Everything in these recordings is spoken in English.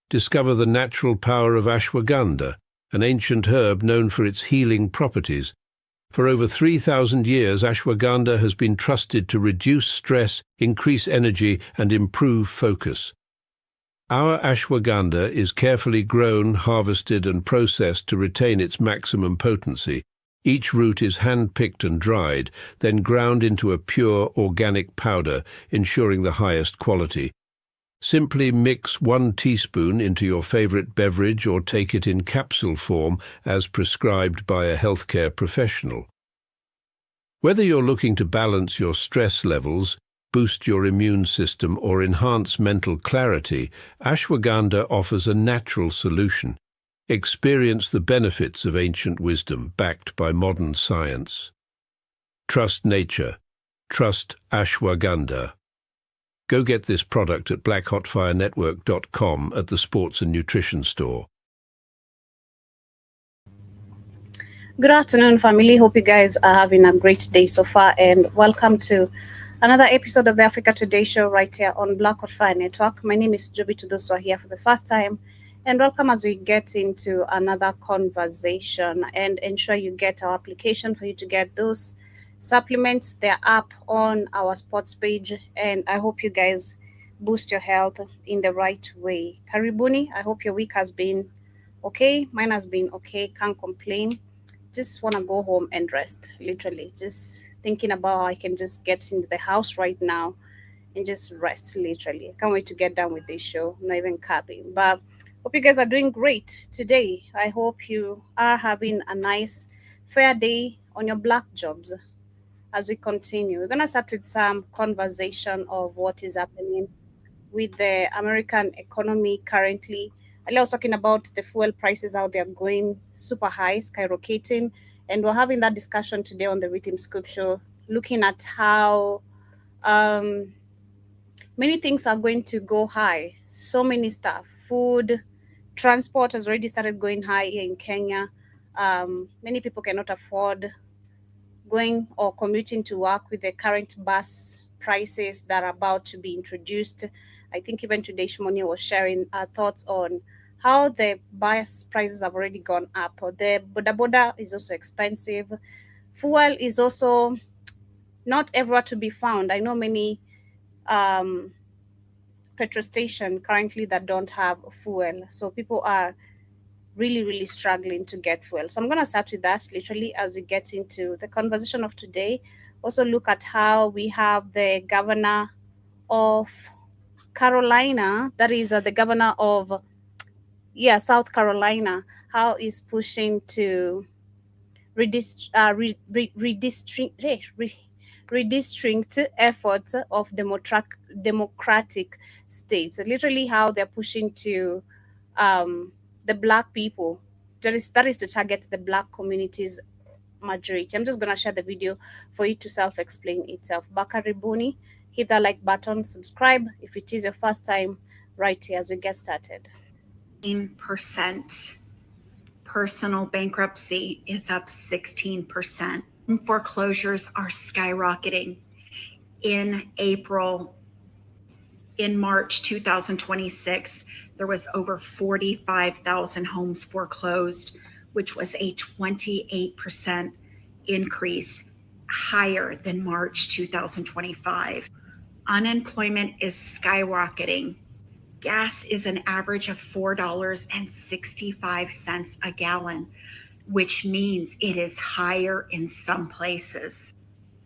discover the natural power of ashwagandha, an ancient herb known for its healing properties. For over 3,000 years, ashwagandha has been trusted to reduce stress, increase energy, and improve focus. Our ashwagandha is carefully grown, harvested, and processed to retain its maximum potency. Each root is hand-picked and dried, then ground into a pure organic powder, ensuring the highest quality. Simply mix 1 teaspoon into your favorite beverage or take it in capsule form as prescribed by a healthcare professional. Whether you're looking to balance your stress levels, boost your immune system, or enhance mental clarity, ashwagandha offers a natural solution. Experience the benefits of ancient wisdom backed by modern science. Trust nature. Trust ashwagandha. Go get this product at blackhotfirenetwork.com at the Sports and Nutrition Store. Good afternoon, family. Hope you guys are having a great day so far, and welcome to another episode of the Africa Today Show right here on Black Hot Fire Network. My name is Joby, to those who are here for the first time, and welcome as we get into another conversation. And ensure you get our application for you to get those supplements. They're up on our sports page, and I hope you guys boost your health in the right way. Karibuni, I hope your week has been okay. Mine has been okay, can't complain. Just want to go home and rest, literally. Just thinking about how I can just get into the house right now and just rest, literally. Can't wait to get done with this show, not even capping. But hope you guys are doing great today. I hope you are having a nice, fair day on your black jobs. As we continue, we're going to start with some conversation of what is happening with the American economy currently. I was talking about the fuel prices out there going super high, skyrocketing, and we're having that discussion today on the Rhythm Scoop Show, looking at how many things are going to go high. So many stuff. Food, transport has already started going high here in Kenya. Many people cannot afford going or commuting to work with the current bus prices that are about to be introduced. I think even today Shimoni was sharing our thoughts on how the bus prices have already gone up. The boda boda is also expensive. Fuel is also not everywhere to be found. I know many petrol stations currently that don't have fuel. So people are really struggling to get fuel. So I'm going to start with that literally as we get into the conversation of today. Also look at how we have the governor of Carolina, that is the governor of South Carolina, how is pushing to redistrict efforts of democratic states. Literally how they're pushing to the black people. That is to target the black community's majority. I'm just going to share the video for you to self-explain itself. Bakaribuni, hit that like button, subscribe if it is your first time right here as we get started. 16%. Personal bankruptcy is up 16%. Foreclosures are skyrocketing. In March 2026, there was over 45,000 homes foreclosed, which was a 28% increase, higher than March 2025. Unemployment is skyrocketing. Gas is an average of $4.65 a gallon, which means it is higher in some places.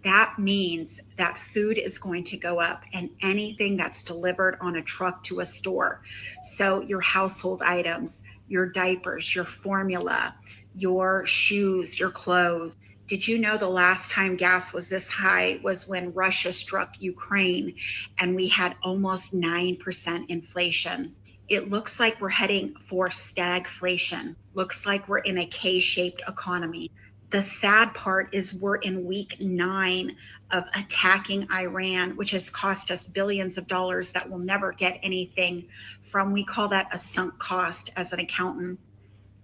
That means that food is going to go up, and anything that's delivered on a truck to a store. So your household items, your diapers, your formula, your shoes, your clothes. Did you know the last time gas was this high was when Russia struck Ukraine and we had almost 9% inflation? It looks like we're heading for stagflation. Looks like we're in a K-shaped economy. The sad part is we're in week 9 of attacking Iran, which has cost us billions of dollars that we'll never get anything from. We call that a sunk cost as an accountant.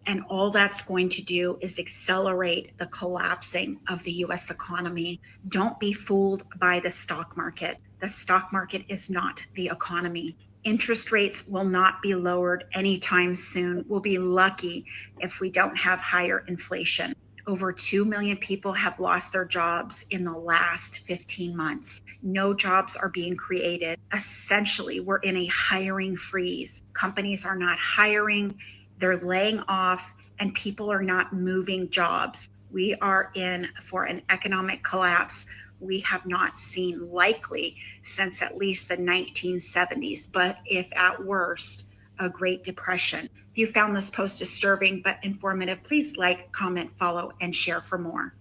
And all that's going to do is accelerate the collapsing of the U.S. economy. Don't be fooled by the stock market. The stock market is not the economy. Interest rates will not be lowered anytime soon. We'll be lucky if we don't have higher inflation. Over 2 million people have lost their jobs in the last 15 months. No jobs are being created. Essentially, we're in a hiring freeze. Companies are not hiring, they're laying off, and people are not moving jobs. We are in for an economic collapse we have not seen likely since at least the 1970s, but if at worst, a Great Depression. If you found this post disturbing but informative, please like, comment, follow, and share for more.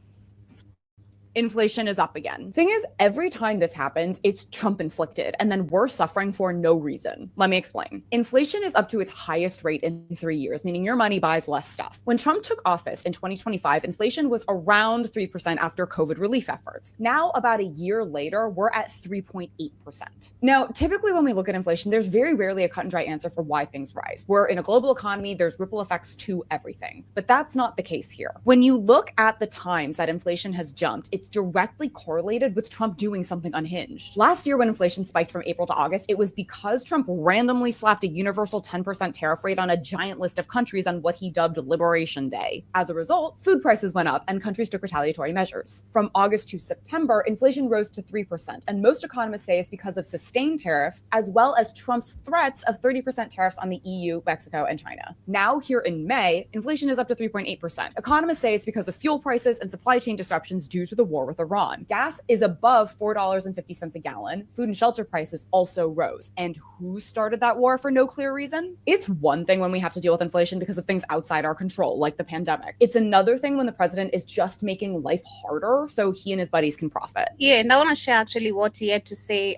Inflation is up again. Thing is, every time this happens, it's Trump inflicted, and then we're suffering for no reason. Let me explain. Inflation is up to its highest rate in 3 years, meaning your money buys less stuff. When Trump took office in 2025, inflation was around 3% after COVID relief efforts. Now, about a year later, we're at 3.8%. Now, typically when we look at inflation, there's very rarely a cut and dry answer for why things rise. We're in a global economy, there's ripple effects to everything. But that's not the case here. When you look at the times that inflation has jumped, it's directly correlated with Trump doing something unhinged. Last year, when inflation spiked from April to August, it was because Trump randomly slapped a universal 10% tariff rate on a giant list of countries on what he dubbed Liberation Day. As a result, food prices went up and countries took retaliatory measures. From August to September, inflation rose to 3%, and most economists say it's because of sustained tariffs, as well as Trump's threats of 30% tariffs on the EU, Mexico, and China. Now, here in May, inflation is up to 3.8%. Economists say it's because of fuel prices and supply chain disruptions due to the war with Iran. Gas is above $4.50 a gallon. Food and shelter prices also rose. And who started that war for no clear reason? It's one thing when we have to deal with inflation because of things outside our control, like the pandemic. It's another thing when the president is just making life harder so he and his buddies can profit. Yeah, and I want to share actually what he had to say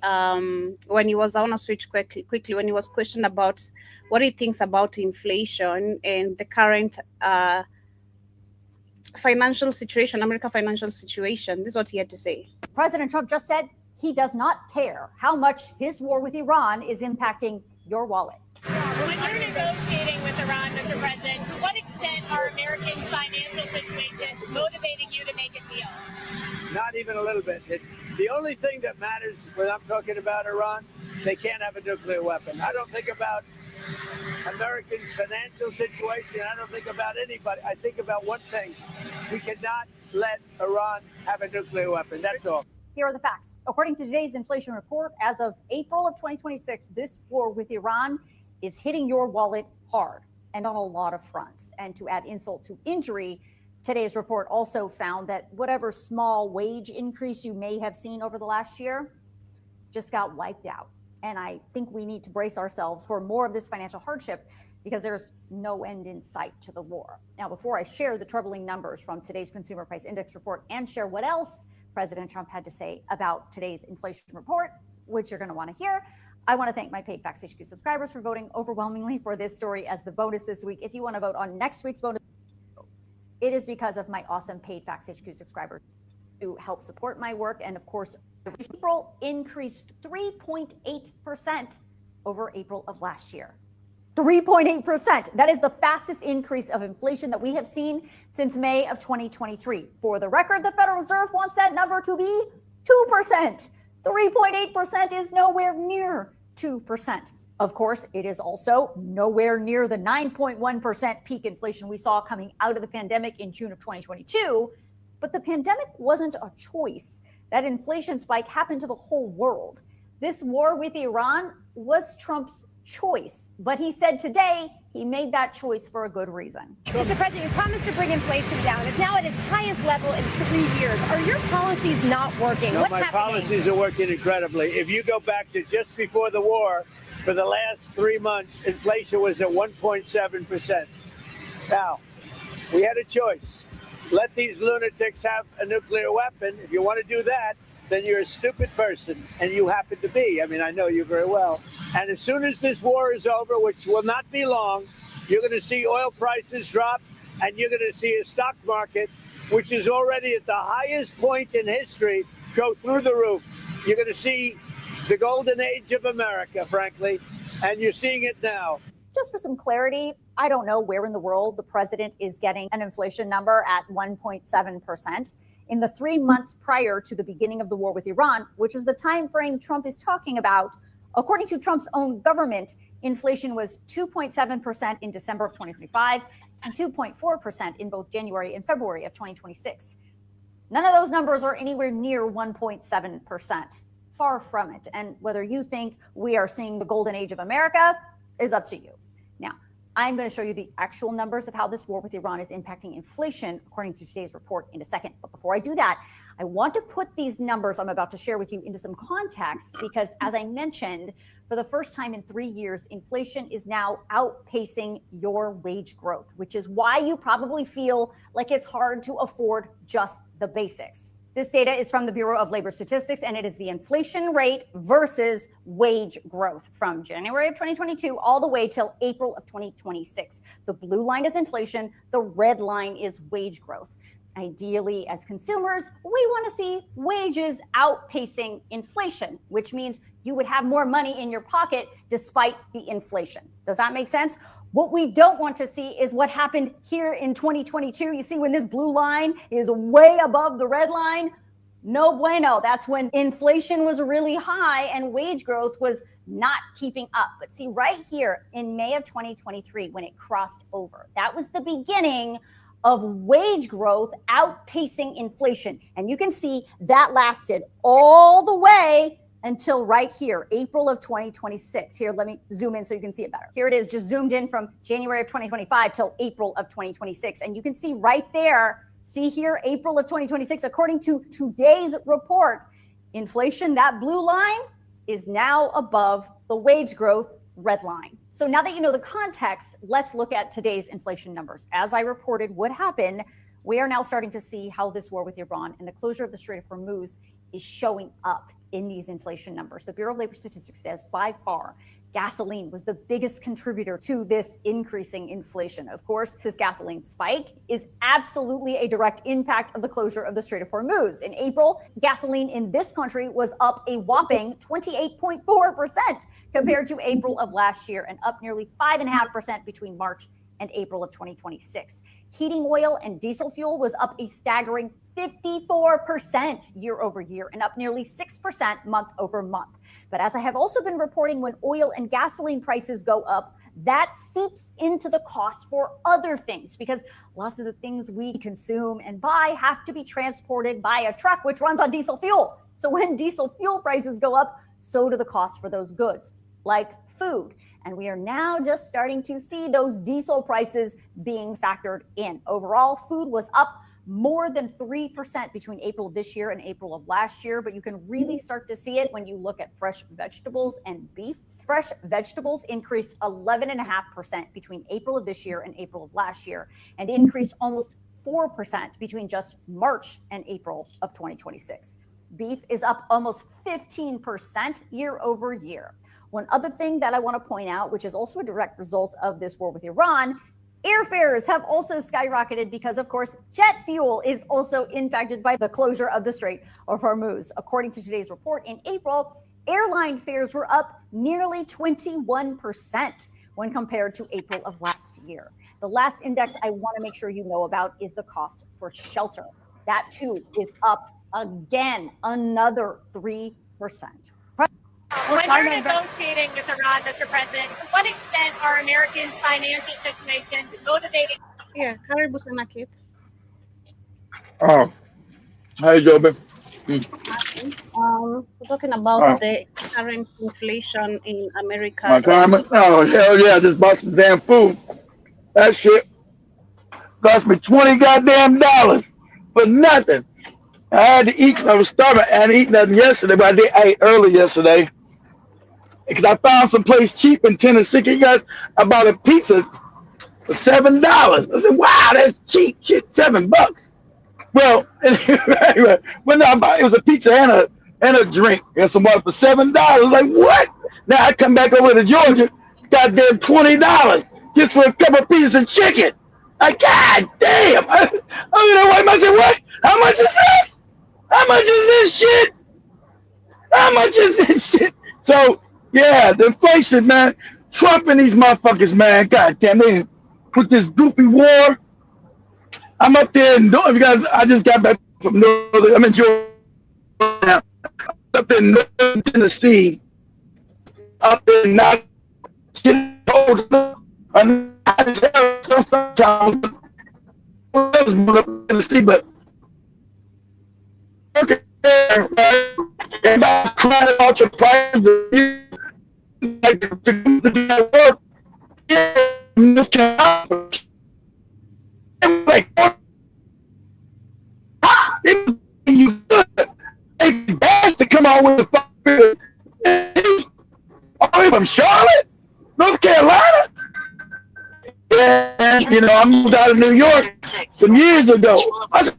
when he was, I want to switch quickly, when he was questioned about what he thinks about inflation and the current financial situation, American financial situation. This is what he had to say. President Trump just said he does not care how much his war with Iran is impacting your wallet. When you're negotiating with Iran, Mr. President, to what extent are Americans' financial situations motivating you to make a deal? Not even a little bit. The only thing that matters when I'm talking about Iran, they can't have a nuclear weapon. I don't think about Americans' financial situation. I don't think about anybody. I think about one thing. We cannot let Iran have a nuclear weapon. That's all. Here are the facts. According to today's inflation report, as of April of 2026, this war with Iran is hitting your wallet hard and on a lot of fronts. And to add insult to injury, today's report also found that whatever small wage increase you may have seen over the last year just got wiped out. And I think we need to brace ourselves for more of this financial hardship because there's no end in sight to the war. Now, before I share the troubling numbers from today's Consumer Price Index report and share what else President Trump had to say about today's inflation report, which you're going to want to hear, I want to thank my paid Facts HQ subscribers for voting overwhelmingly for this story as the bonus this week. If you want to vote on next week's bonus, it is because of my awesome paid Facts HQ subscribers to help support my work. And of course, April increased 3.8% over April of last year. 3.8%. That is the fastest increase of inflation that we have seen since May of 2023. For the record, the Federal Reserve wants that number to be 2%. 3.8% is nowhere near 2%. Of course, it is also nowhere near the 9.1% peak inflation we saw coming out of the pandemic in June of 2022. But the pandemic wasn't a choice. That inflation spike happened to the whole world. This war with Iran was Trump's choice. But he said today he made that choice for a good reason. Mr. President, you promised to bring inflation down. It's now at its highest level in 3 years. Are your policies not working? No, my policies are working incredibly. If you go back to just before the war, for the last 3 months, inflation was at 1.7%. Now, we had a choice. Let these lunatics have a nuclear weapon. If you want to do that, then you're a stupid person, and you happen to be. I mean, I know you very well. And as soon as this war is over, which will not be long, you're going to see oil prices drop, and you're going to see a stock market, which is already at the highest point in history, go through the roof. You're going to see the golden age of America, frankly, and you're seeing it now. Just for some clarity, I don't know where in the world the president is getting an inflation number at 1.7%. In the 3 months prior to the beginning of the war with Iran, which is the time frame Trump is talking about, According to Trump's own government, inflation was 2.7% in December of 2025 and 2.4% in both January and February of 2026. None of those numbers are anywhere near 1.7%. Far from it. And whether you think we are seeing the golden age of America is up to you. Now, I'm going to show you the actual numbers of how this war with Iran is impacting inflation, according to today's report, in a second. But before I do that, I want to put these numbers I'm about to share with you into some context, because as I mentioned, for the first time in 3 years, inflation is now outpacing your wage growth, which is why you probably feel like it's hard to afford just the basics. This data is from the Bureau of Labor Statistics, and it is the inflation rate versus wage growth from January of 2022 all the way till April of 2026. The blue line is inflation. The red line is wage growth. Ideally, as consumers, we want to see wages outpacing inflation, which means you would have more money in your pocket despite the inflation. Does that make sense? What we don't want to see is what happened here in 2022. You see, when this blue line is way above the red line, no bueno. That's when inflation was really high and wage growth was not keeping up. But see, right here in May of 2023, when it crossed over, that was the beginning of wage growth outpacing inflation. And you can see that lasted all the way until right here, April of 2026. Here, let me zoom in so you can see it better. Here it is, just zoomed in from January of 2025 till April of 2026. And you can see right there, see here, April of 2026, according to today's report, inflation, that blue line, is now above the wage growth red line. So now that you know the context, let's look at today's inflation numbers. As I reported would happen, we are now starting to see how this war with Iran and the closure of the Strait of Hormuz is showing up in these inflation numbers. The Bureau of Labor Statistics says by far, gasoline was the biggest contributor to this increasing inflation. Of course, this gasoline spike is absolutely a direct impact of the closure of the Strait of Hormuz. In April, gasoline in this country was up a whopping 28.4% compared to April of last year, and up nearly 5.5% between March and April of 2026. Heating oil and diesel fuel was up a staggering 54% year over year and up nearly 6% month over month. But as I have also been reporting, when oil and gasoline prices go up, that seeps into the cost for other things, because lots of the things we consume and buy have to be transported by a truck, which runs on diesel fuel. So when diesel fuel prices go up, so do the costs for those goods, like food. And we are now just starting to see those diesel prices being factored in. Overall, food was up more than 3% between April of this year and April of last year, but you can really start to see it when you look at fresh vegetables and beef. Fresh vegetables increased 11.5% between April of this year and April of last year, and increased almost 4% between just March and April of 2026. Beef is up almost 15% year over year. One other thing that I want to point out, which is also a direct result of this war with Iran, airfares have also skyrocketed because, of course, jet fuel is also impacted by the closure of the Strait of Hormuz. According to today's report, in April, airline fares were up nearly 21% when compared to April of last year. The last index I want to make sure you know about is the cost for shelter. That too is up again, another 3%. When you're negotiating with Iran, Mr. President, to what extent are Americans' financial situations motivating? Yeah, karibu sana Keith. Oh, hi, Joby. We're talking about the current inflation in America. My comment? Oh, hell yeah, I just bought some damn food. That shit cost me $20 goddamn for nothing. I had to eat. I was starving. I hadn't eaten nothing yesterday, but I ate early yesterday because I found some place cheap in Tennessee. I bought a pizza for $7. I said, "Wow, that's cheap. Shit, $7." Well, anyway, it was a pizza and a drink and some water for $7. Like, what? Now I come back over to Georgia, goddamn $20 just for a couple of pieces of chicken. Like, god damn! I said, what? How much is this? How much is this shit? How much is this shit? So, yeah, the inflation, man. Trump and these motherfuckers, man. God damn, they put this goofy war. I'm up there, and you guys, I just got back from I'm in Georgia now. Up in Tennessee. up there not shit old and I just have sometimes in the sea, but okay, and I cried about the price of the like to do the work. I'm like, you good. They best to come on with the fucking. I'm from Charlotte, North Carolina. Yeah, you know, I moved out of New York some years ago. I said,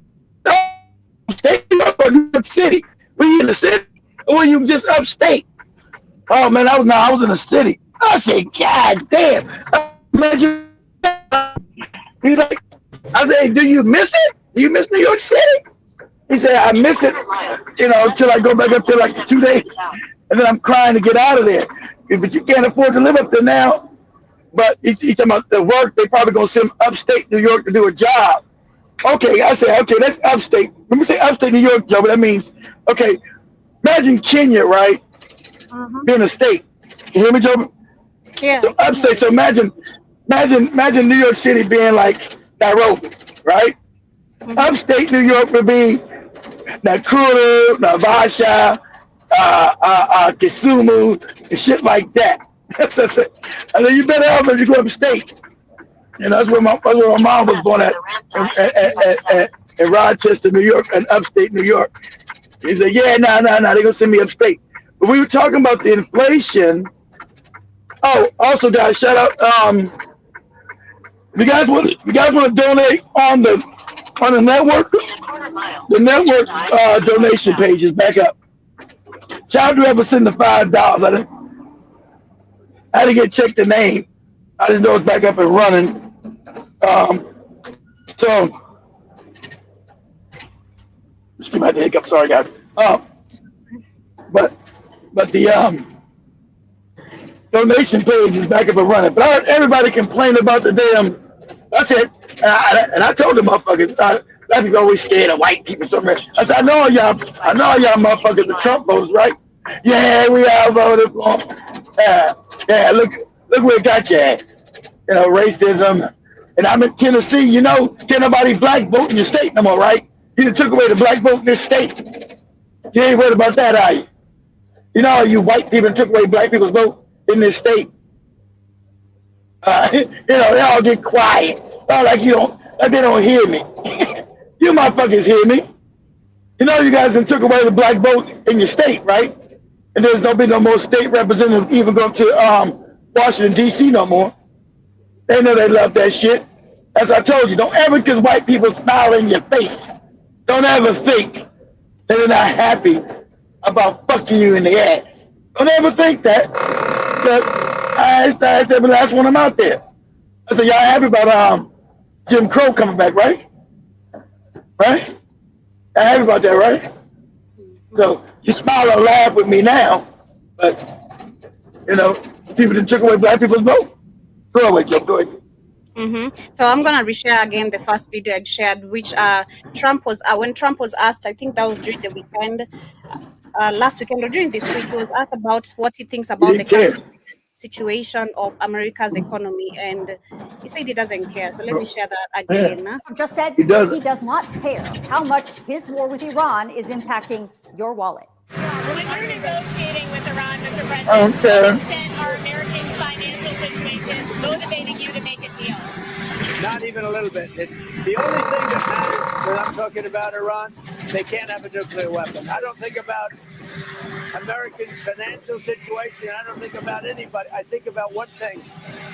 upstate New York City. Were you in the city? Or were you just upstate? Oh man, I was in the city. I said, God damn. He's like, I said, hey, do you miss it? Do you miss New York City? He said, I miss it, you know, until I go back up there like for 2 days. And then I'm crying to get out of there. But you can't afford to live up there now. But he's talking about the work. They probably going to send him upstate New York to do a job. Okay, I said, okay, that's upstate. When we say upstate New York, Joe, that means, okay, imagine Kenya, right? Being a state. You hear me, Joe? Yeah. So upstate, so imagine New York City being like Nairobi, right? Upstate New York would be Nakuru, Naivasha, Kisumu, and shit like that. That's it. I mean, you better off if you go upstate. You know, that's where my mom was born at Rochester, New York, and upstate New York. He said, yeah, no, they're gonna send me upstate. But we were talking about the inflation. Oh, also, guys, shout out. If you guys want to donate on the network, the network donation page is back up. Shout out to whoever sent the $5. I didn't get checked the name. I just know it's back up and running. So, just give me the hiccup. Sorry, guys. But the donation page is back up and running. But I heard everybody complain about the damn. That's it. And I told the motherfuckers, black people always scared of white people so much. I said, I know y'all motherfuckers are Trump voters, right? Yeah, we all voted for him. Yeah, look where it got your ass. You know, racism. And I'm in Tennessee, you know, can't nobody black vote in your state no more, right? You done took away the black vote in this state. You ain't worried about that, are you? You know, you white people took away black people's vote in this state. You know, they all get quiet. Like they don't hear me. You motherfuckers hear me. You know, you guys done took away the black vote in your state, right? And there's no more state representatives even go to Washington, D.C. no more. They know they love that shit. As I told you, don't ever, because white people smile in your face, don't ever think that they're not happy about fucking you in the ass. Don't ever think that. But I said the last one I'm out there. I said, y'all happy about Jim Crow coming back, right? Right? Y'all happy about that, right? So you smile and laugh with me now, but you know, people that took away black people's vote. Go away, Joe. Go ahead. So I'm gonna reshare again the first video I shared, which Trump was when Trump was asked. I think that was during the weekend, last weekend or during this week. He was asked about what he thinks about the current situation of America's economy, and he said he doesn't care. So let me share that again. Just said he does not care how much his war with Iran is impacting your wallet. When you're negotiating with Iran, Mr. President, to what extent are Americans' financial situations motivating you to make a deal? Not even a little bit. The only thing that matters when I'm talking about Iran, they can't have a nuclear weapon. I don't think about Americans' financial situation. I don't think about anybody. I think about one thing.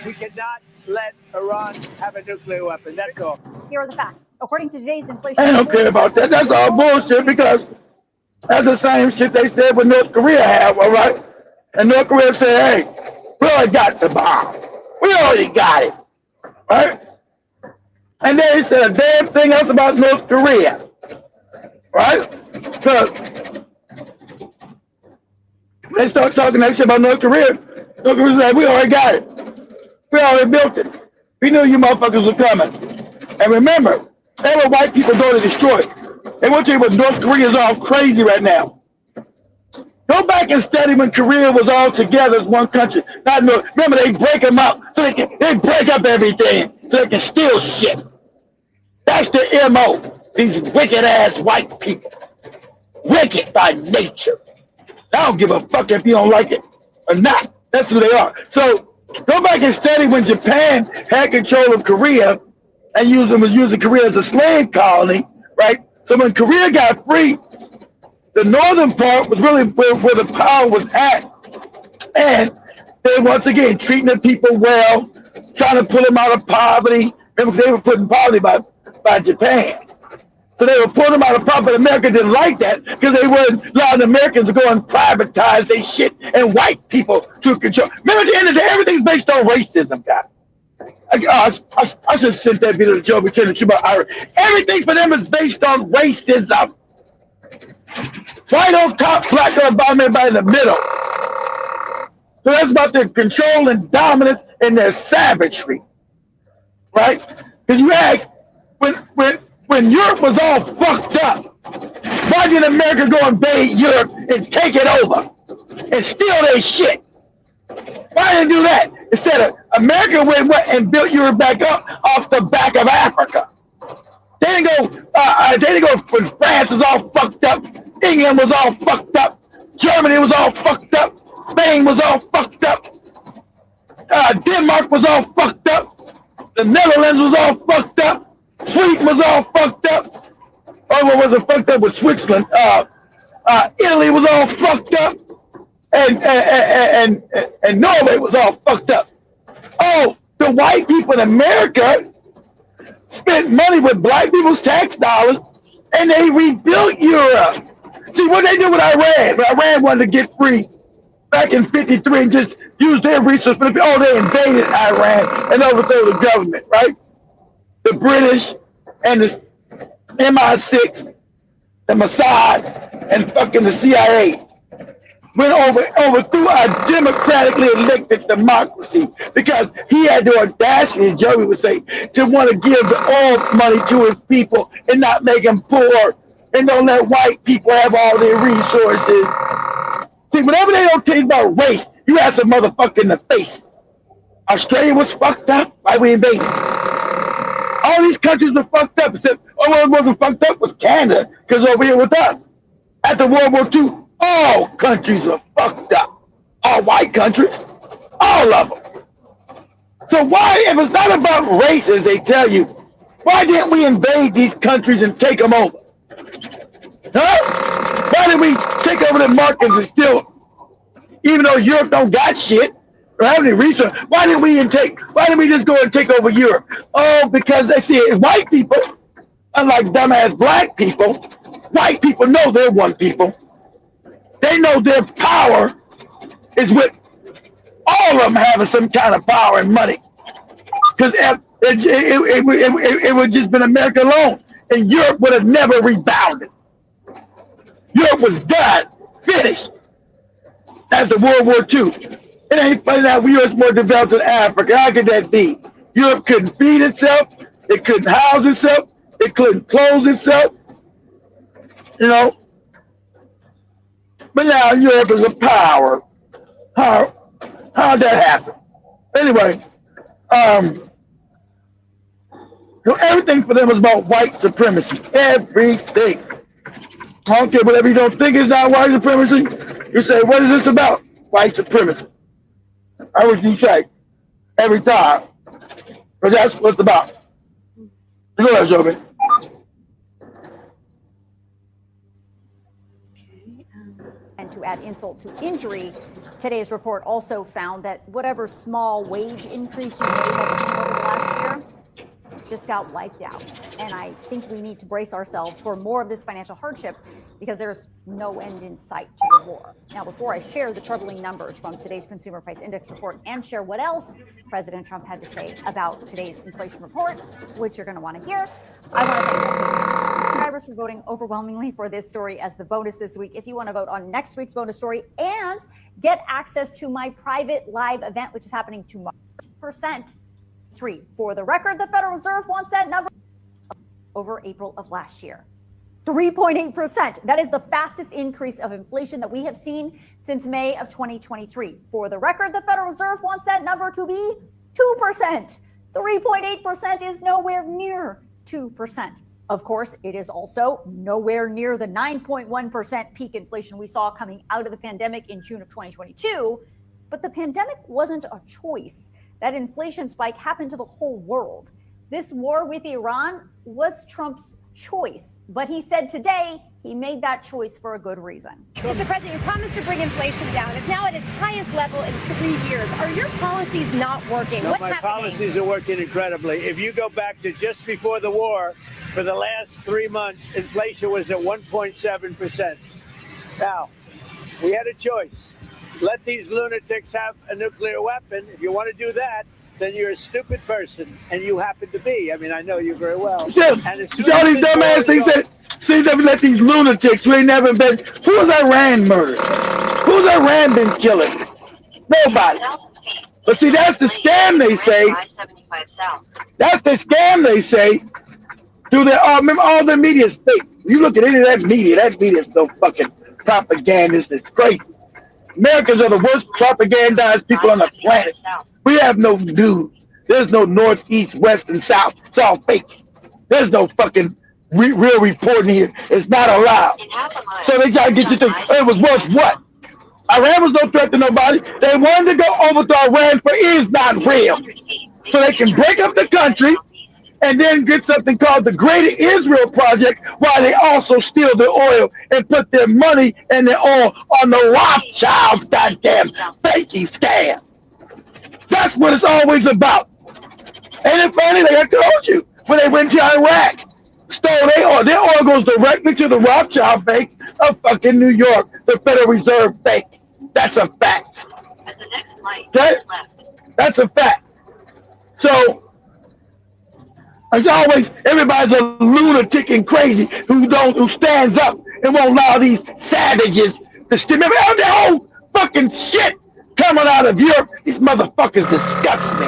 We cannot let Iran have a nuclear weapon. That's all. Here are the facts. According to today's inflation, I don't care about that. That's all bullshit, because that's the same shit they said what North Korea have, all right? And North Korea said, hey, we already got the bomb. We already got it, right? And they said a damn thing else about North Korea, right? Because they start talking that shit about North Korea. North Korea said, we already got it. We already built it. We knew you motherfuckers were coming. And remember, they were white people going to destroy it. They want to tell you what North Korea is all crazy right now. Go back and study when Korea was all together as one country. Remember, they break them up so they break up everything so they can steal shit. That's the MO. These wicked ass white people. Wicked by nature. I don't give a fuck if you don't like it or not. That's who they are. So go back and study when Japan had control of Korea and was using Korea as a slave colony, right? So when Korea got free, the northern part was really where the power was at. And they, once again, treating the people well, trying to pull them out of poverty. Remember, they were put in poverty by Japan. So they were pulling them out of poverty, but America didn't like that because they weren't allowing Americans to go and privatize their shit and white people took control. Remember, at the end of the day, everything's based on racism, guys. I should send that video to Joe McKinnon about Irish. Everything for them is based on racism. White on top, black on bottom, everybody in the middle. So that's about their control and dominance and their savagery, right? Because you ask, when Europe was all fucked up, why did America go invade Europe and take it over and steal their shit? Why didn't do that? Instead of America went and built Europe back up off the back of Africa. They didn't go when France was all fucked up, England was all fucked up, Germany was all fucked up, Spain was all fucked up, Denmark was all fucked up, the Netherlands was all fucked up, Sweden was all fucked up. Oh, what was it fucked up with Switzerland? Italy was all fucked up. And Norway was all fucked up. Oh, the white people in America spent money with black people's tax dollars, and they rebuilt Europe. See what they did with Iran? When Iran wanted to get free back in '53 and just use their resources, but they invaded Iran and overthrew the government, right? The British and the MI6, the Mossad, and fucking the CIA went overthrew a democratically elected democracy because he had the audacity, as Joey would say, to want to give the oil money to his people and not make them poor and don't let white people have all their resources. See, whenever they don't tell you about race, you ask a motherfucker in the face. Australia was fucked up. Why we invaded? All these countries were fucked up, except what wasn't fucked up was Canada, because over here with us. After World War II, all countries were fucked up. All white countries. All of them. So why, if it's not about race, as they tell you, why didn't we invade these countries and take them over? Huh? Why did we take over the markets and still, even though Europe don't got shit, or have any resources, why didn't we just go and take over Europe? Oh, because they see it, white people, unlike dumbass black people, white people know they're one people. They know their power is with all of them having some kind of power and money. Because it would just been America alone, and Europe would have never rebounded. Europe was done, finished after World War II. It ain't funny that Europe's more developed than Africa. How could that be? Europe couldn't feed itself. It couldn't house itself. It couldn't clothe itself. You know? But now Europe is a power. How'd that happen? Anyway, everything for them is about white supremacy. Everything. I don't care, whatever you don't think is not white supremacy, you say, what is this about? White supremacy. I would you say every time. Because that's what it's about. Go ahead, Joby. And to add insult to injury, today's report also found that whatever small wage increase you may have seen over the last year just got wiped out. And I think we need to brace ourselves for more of this financial hardship because there's no end in sight to the war. Now, before I share the troubling numbers from today's Consumer Price Index report and share what else President Trump had to say about today's inflation report, which you're going to want to hear, I want to thank subscribers for voting overwhelmingly for this story as the bonus this week. If you want to vote on next week's bonus story and get access to my private live event, which is happening tomorrow, %3. For the record, the Federal Reserve wants that number over April of last year. 3.8%. That is the fastest increase of inflation that we have seen since May of 2023. For the record, the Federal Reserve wants that number to be 2%. 3.8% is nowhere near 2%. Of course, it is also nowhere near the 9.1% peak inflation we saw coming out of the pandemic in June of 2022. But the pandemic wasn't a choice. That inflation spike happened to the whole world. This war with Iran was Trump's choice, but he said today he made that choice for a good reason. Mr. President, you promised to bring inflation down. It's now at its highest level in 3 years. Are your policies not working? No, What's my happening? policies are working incredibly. If you go back to just before the war, for the last 3 months, inflation was at 1.7%. Now, we had a choice. Let these lunatics have a nuclear weapon. If you want to do that, then you're a stupid person, and you happen to be. I mean, I know you very well. See all these dumbass things that see them let these lunatics who ain't never been. Who's Iran murdered? Who's Iran been killing? Nobody. But see, that's the scam they say. That's the scam they say. Through their remember all the media is fake. You look at any of that media is so fucking propagandist. It's crazy. Americans are the worst propagandized people on the planet. We have no news. There's no north, east, west, and south. It's all fake. There's no fucking real reporting here. It's not allowed. So they try to get you to it was worth what? Iran was no threat to nobody. They wanted to go overthrow Iran, but it is not real. So they can break up the country and then get something called the Greater Israel Project, while they also steal the oil and put their money and their oil on the Rothschilds' goddamn fakey scam. That's what it's always about. Ain't it funny? Like I told you, when they went to Iraq, stole their oil goes directly to the Rothschild Bank of fucking New York, the Federal Reserve Bank. That's a fact. At the next light, Okay? left. That's a fact. So, as always, everybody's a lunatic and crazy who stands up and won't allow these savages to remember the whole fucking shit coming out of Europe. These motherfuckers disgust me.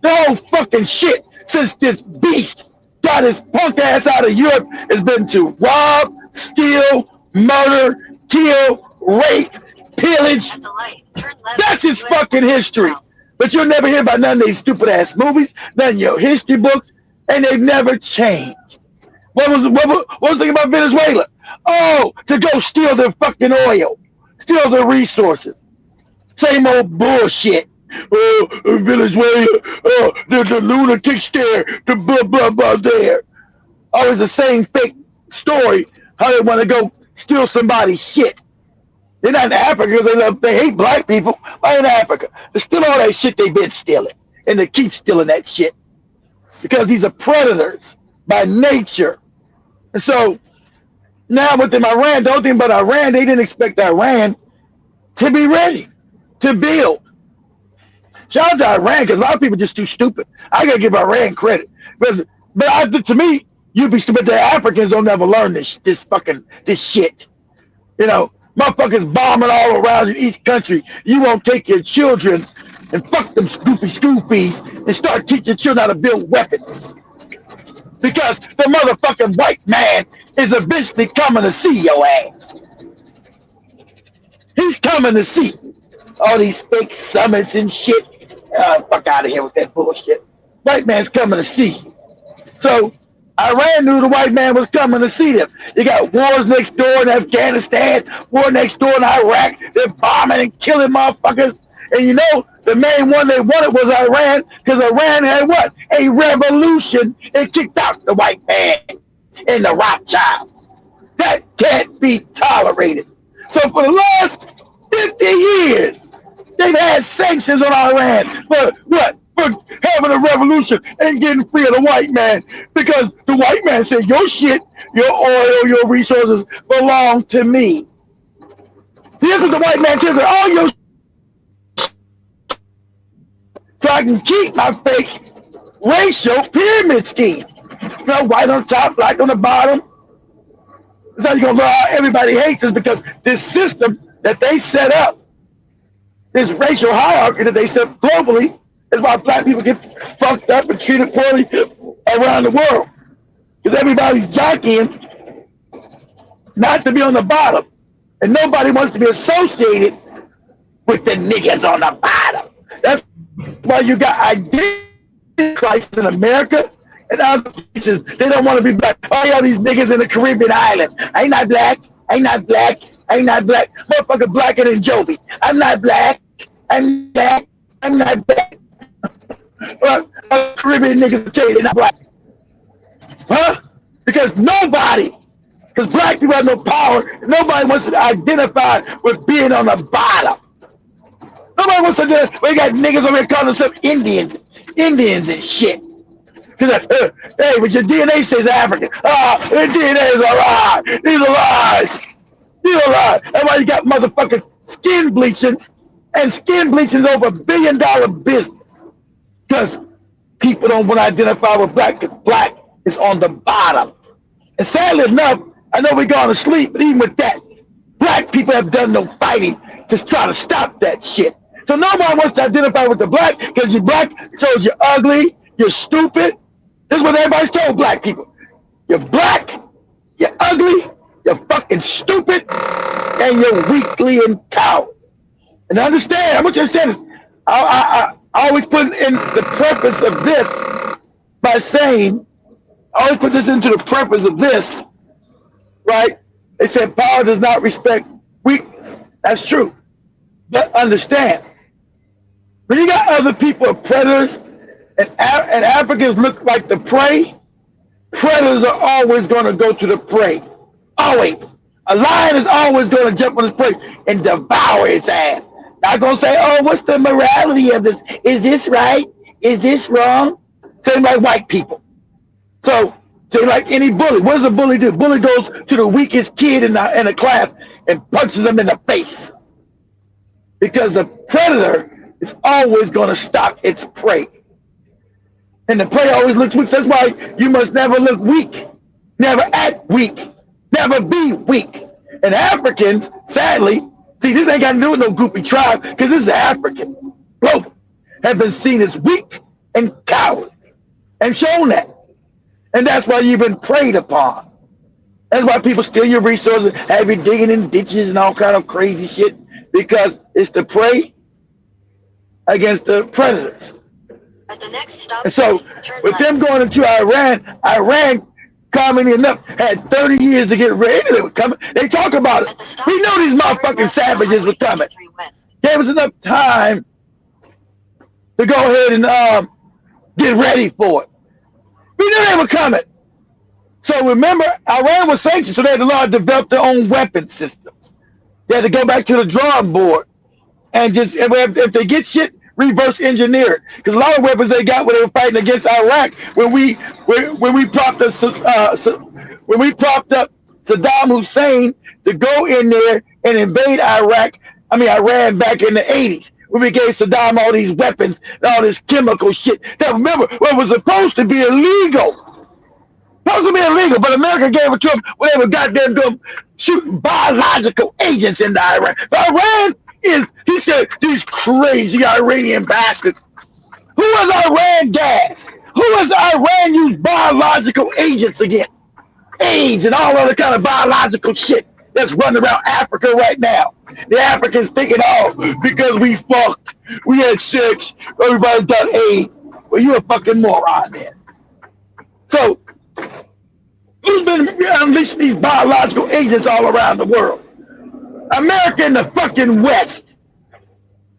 The whole fucking shit since this beast got his punk ass out of Europe has been to rob, steal, murder, kill, rape, pillage. At the light, turn left. That's his Left. fucking history. But you'll never hear about none of these stupid ass movies, none of your history books, and they've never changed. What was the thing about Venezuela? Oh, to go steal their fucking oil, steal their resources. Same old bullshit. Oh, Venezuela, oh, there's the lunatics there, the blah, blah, blah there. Always the same fake story, how they want to go steal somebody's shit. They're not in Africa because they hate black people. Why in Africa? They steal all that shit they've been stealing, and they keep stealing that shit because these are predators by nature. And so now with them Iran, don't think about Iran. They didn't expect Iran to be ready to build. Shout out to Iran because a lot of people are just too stupid. I gotta give Iran credit, to me, you'd be stupid that Africans don't ever learn this shit. You know, motherfuckers bombing all around in each country. You won't take your children and fuck them scoopies and start teaching children how to build weapons. Because the motherfucking white man is eventually coming to see your ass. He's coming to see all these fake summits and shit. Fuck out of here with that bullshit. White man's coming to see. So Iran knew the white man was coming to see them. You got wars next door in Afghanistan, war next door in Iraq. They're bombing and killing motherfuckers. And you know, the main one they wanted was Iran, because Iran had what? A revolution. It kicked out the white man and the Rothschilds. That can't be tolerated. So for the last 50 years, they've had sanctions on Iran for what? For having a revolution and getting free of the white man, because the white man said your shit, your oil, your resources belong to me. Here's what the white man says: all your so I can keep my fake racial pyramid scheme. You know, white on top, black on the bottom. That's how you're gonna learn how everybody hates us, because this system that they set up, this racial hierarchy that they set up globally, is why black people get fucked up and treated poorly around the world. Because everybody's jockeying not to be on the bottom. And nobody wants to be associated with the niggas on the bottom. That's why you got identity crisis in America and other places. They don't want to be black. Oh, yeah, these niggas in the Caribbean islands. I ain't not black. I ain't not black. I ain't not black. Motherfucker blacker than Joby. I'm not black. I'm black. I'm not black. Caribbean niggas tell you they're not black. Huh? Because black people have no power. Nobody wants to identify with being on the bottom. Nobody wants to do it. We got niggas over here calling themselves Indians and shit. Hey, but your DNA says African. Their DNA is a lie. These are lies. These are lies. That's why you got motherfuckers skin bleaching, and skin bleaching is over $1 billion business. Because people don't want to identify with black, because black is on the bottom. And sadly enough, I know we're going to sleep, but even with that, black people have done no fighting to try to stop that shit. So nobody wants to identify with the black, because you're black, shows you're ugly, you're stupid. This is what everybody's told black people. You're black, you're ugly, you're fucking stupid, and you're weakly and coward. And understand, I want you to understand this. I always put in the purpose of this by saying, I always put this into the purpose of this, right? They said power does not respect weakness. That's true. But understand, when you got other people are predators and Africans look like the prey, predators are always going to go to the prey. Always. A lion is always going to jump on his prey and devour its ass. Not going to say, oh, what's the morality of this? Is this right? Is this wrong? Same like white people. So, say like any bully. What does a bully do? Bully goes to the weakest kid in the class and punches them in the face. Because the predator is always going to stalk its prey. And the prey always looks weak. That's why you must never look weak. Never act weak. Never be weak. And Africans, sadly, see, this ain't got to do with no groupie tribe, because this is Africans, global, have been seen as weak and coward and shown that. And that's why you've been preyed upon. That's why people steal your resources, have you digging in ditches and all kind of crazy shit, because it's the prey against the predators. At the next stop, and so, with them going into Iran, commonly enough, had 30 years to get ready. They were coming. They talk about it. We know these motherfucking savages were coming. Gave us enough time to go ahead and get ready for it. We knew they were coming. So remember, Iran was sanctioned, so they had to develop their own weapon systems. They had to go back to the drawing board and just, if they get shit, reverse engineer it. Because a lot of weapons they got when they were fighting against Iraq, when we propped up Saddam Hussein to go in there and invade Iran back in the 80s. When we gave Saddam all these weapons and all this chemical shit. Now remember, what was supposed to be illegal. Supposed to be illegal, but America gave it to them when they were goddamn doing shooting biological agents into Iran. But Iran is, he said, these crazy Iranian bastards. Who was Iran gas? Who was Iran used biological agents against? AIDS and all other kind of biological shit that's running around Africa right now. The Africans thinking, oh, because we fucked, we had sex, everybody's got AIDS. Well, you're a fucking moron, man. So, who's been unleashing these biological agents all around the world? America and the fucking West.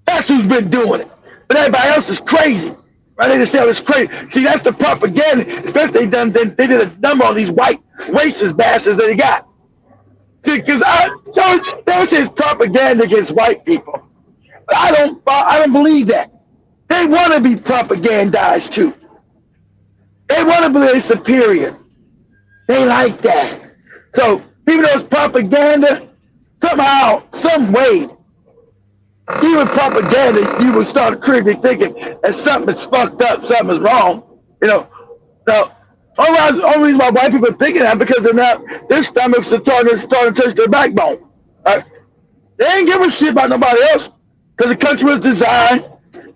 That's who's been doing it. But everybody else is crazy. Right? They just say, oh, it's crazy. See, that's the propaganda. Especially they did a number on these white racist bastards that they got. See, because they always say it's propaganda against white people. But I don't believe that. They want to be propagandized too. They want to believe they're superior. They like that. So even though it's propaganda, somehow, some way, even propaganda, you will start critically thinking that something is fucked up, something is wrong. You know, so only reason why white people are thinking that because they're not, their stomachs are starting to touch their backbone. Right? They ain't giving a shit about nobody else because the country was designed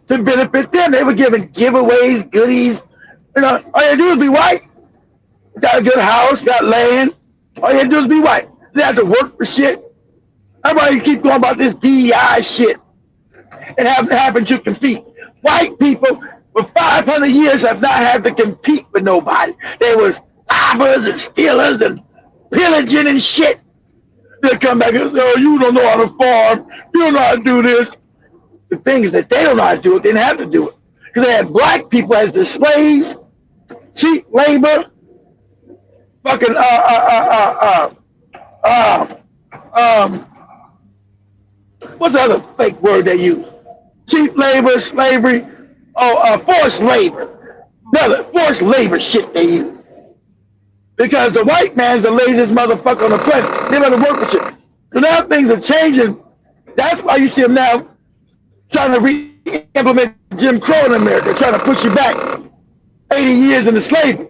to benefit them. They were giving giveaways, goodies. You know, all you had to do is be white. Got a good house, got land. All you had to do is be white. They have to work for shit. Everybody keep going about this DEI shit and having to compete. White people for 500 years have not had to compete with nobody. They was robbers and stealers and pillaging and shit. They come back and say, oh, you don't know how to farm. You don't know how to do this. The thing is that they don't know how to do it. They didn't have to do it. Because they had black people as the slaves, cheap labor, fucking, what's the other fake word they use? Cheap labor, slavery, forced labor. Another forced labor shit they use. Because the white man's the laziest motherfucker on the planet. They better work for shit. So now things are changing. That's why you see them now trying to re-implement Jim Crow in America, trying to push you back 80 years into slavery.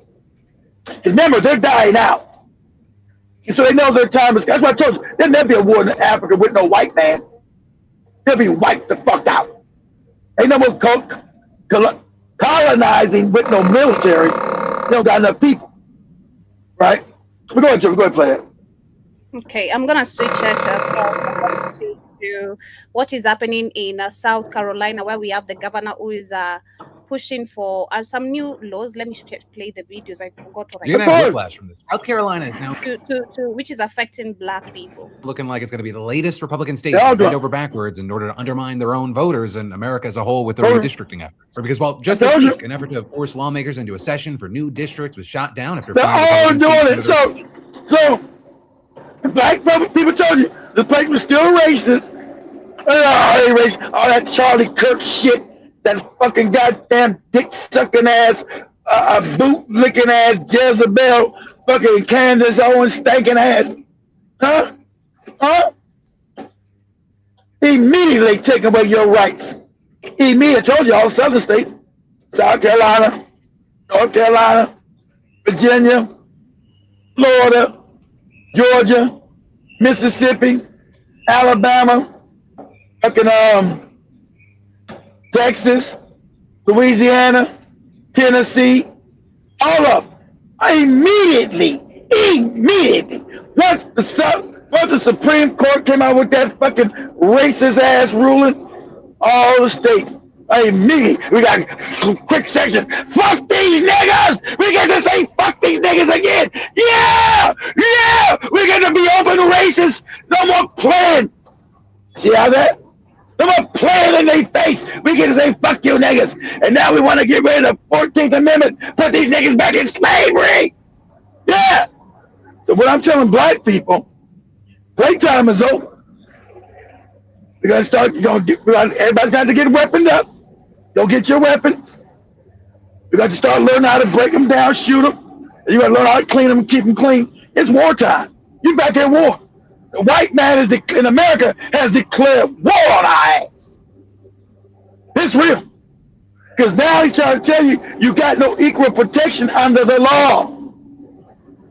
Remember, they're dying out. And so they know their time is, that's what I told you. There'll never be a war in Africa with no white man. They'll be wiped the fuck out. Ain't no more colonizing with no military. They don't got enough people. Right? Go ahead, Joe. Go ahead, play it. Okay, I'm gonna switch it up to what is happening in South Carolina, where we have the governor who is pushing for some new laws. Let me play the videos. I forgot already. You're gonna have whiplash from this. South Carolina is now which is affecting black people. Looking like it's going to be the latest Republican state to bend over backwards in order to undermine their own voters and America as a whole with their redistricting efforts. Because, well, just this week, an effort to force lawmakers into a session for new districts was shot down after they're all doing it. So black people told you the place was still racist. All that Charlie Kirk shit, that fucking goddamn dick sucking ass, boot licking ass Jezebel, fucking Candace Owens stinking ass. Huh? Immediately take away your rights. Immediately, told you all southern states, South Carolina, North Carolina, Virginia, Florida, Georgia, Mississippi, Alabama, fucking Texas, Louisiana, Tennessee, all of them. Immediately, once the Supreme Court came out with that fucking racist ass ruling, all the states, immediately, we got quick sections. Fuck these niggas! We get to say fuck these niggas again! Yeah! We get to be open racist! No more playing! See how that? No more playing in their face! We get to say fuck you niggas! And now we want to get rid of the 14th Amendment, put these niggas back in slavery! Yeah! So what I'm telling black people, playtime is over. We're gonna start, everybody's got to get weaponed up. Go get your weapons. You got to start learning how to break them down, shoot them. You got to learn how to clean them and keep them clean. It's wartime. You're back at war. The white man in America has declared war on our ass. It's real. Because now he's trying to tell you, you got no equal protection under the law.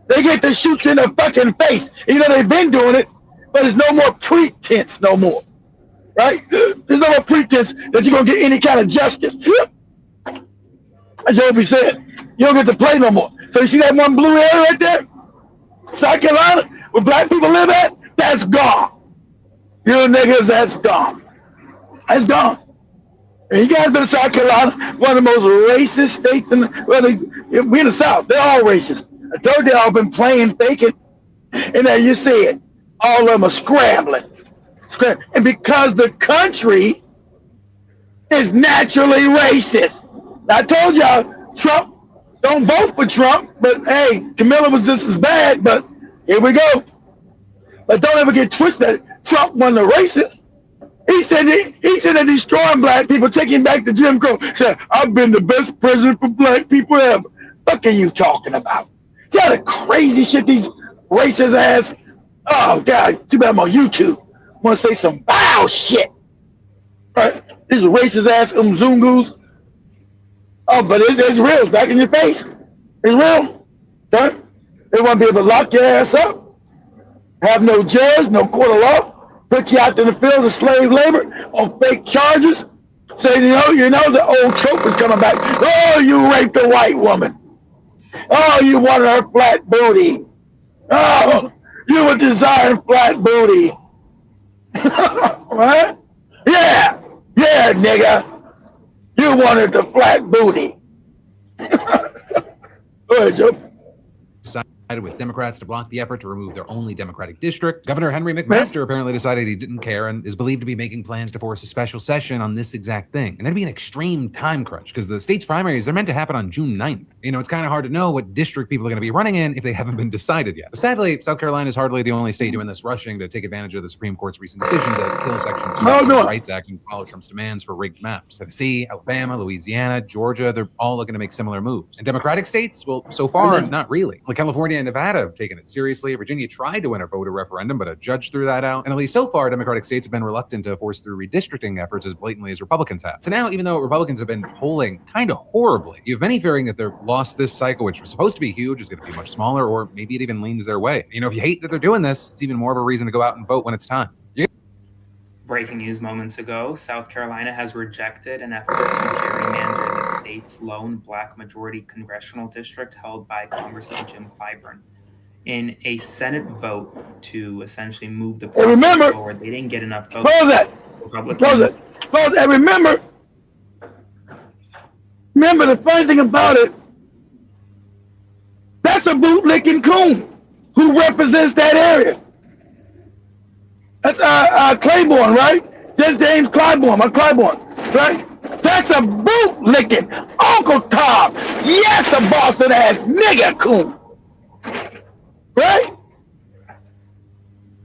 They get to shoot you in the fucking face. You know, they've been doing it, but there's no more pretense no more. Right? There's no more pretense that you're going to get any kind of justice. As Joby said, you don't get to play no more. So you see that one blue area right there? South Carolina, where black people live at? That's gone. You niggas, that's gone. That's gone. And you guys been in South Carolina, one of the most racist states in the, we in the South, they're all racist. I told you all been playing, faking, and then you see it. All of them are scrambling. And because the country is naturally racist. I told y'all, Trump, don't vote for Trump, but hey, Camilla was just as bad, but here we go. But don't ever get twisted. Trump won the racist. He said that destroying black people, taking back to Jim Crow. Said, I've been the best president for black people ever. What are you talking about? See how the crazy shit these racist ass, oh God, too bad I'm on YouTube. Want to say some foul shit. Right? These racist ass Zungus. Oh, but it's real. It's back in your face. It's real. Right? They want to be able to lock your ass up. Have no judge, no court of law. Put you out in the field of slave labor on fake charges. Say, you know the old trope is coming back. Oh, you raped a white woman. Oh, you wanted her flat booty. Oh, You were desiring flat booty. Right? Yeah, nigga. You wanted the flat booty. Go ahead, Joe. With Democrats to block the effort to remove their only Democratic district. Governor Henry McMaster apparently decided he didn't care and is believed to be making plans to force a special session on this exact thing. And that'd be an extreme time crunch because the state's primaries, they're meant to happen on June 9th. You know, it's kind of hard to know what district people are going to be running in if they haven't been decided yet. But sadly, South Carolina is hardly the only state doing this rushing to take advantage of the Supreme Court's recent decision to kill Section 2 of the Rights Act and follow Trump's demands for rigged maps. Tennessee, Alabama, Louisiana, Georgia, they're all looking to make similar moves. And Democratic states, well, so far, not really. Like California and Nevada have taken it seriously. Virginia tried to win a voter referendum, but a judge threw that out. And at least so far, Democratic states have been reluctant to force through redistricting efforts as blatantly as Republicans have. So now, even though Republicans have been polling kind of horribly, you have many fearing that their loss this cycle, which was supposed to be huge, is going to be much smaller, or maybe it even leans their way. You know, if you hate that they're doing this, it's even more of a reason to go out and vote when it's time. Breaking news moments ago, South Carolina has rejected an effort to gerrymander the state's lone black majority congressional district held by Congressman Jim Clyburn. In a Senate vote to essentially move the process forward, they didn't get enough votes. Close it. And remember the funny thing about it, that's a bootlicking coon who represents that area. That's Claiborne, right? That's James Claiborne, right? That's a bootlicking Uncle Tom. Yes, a Boston ass nigga coon. Right?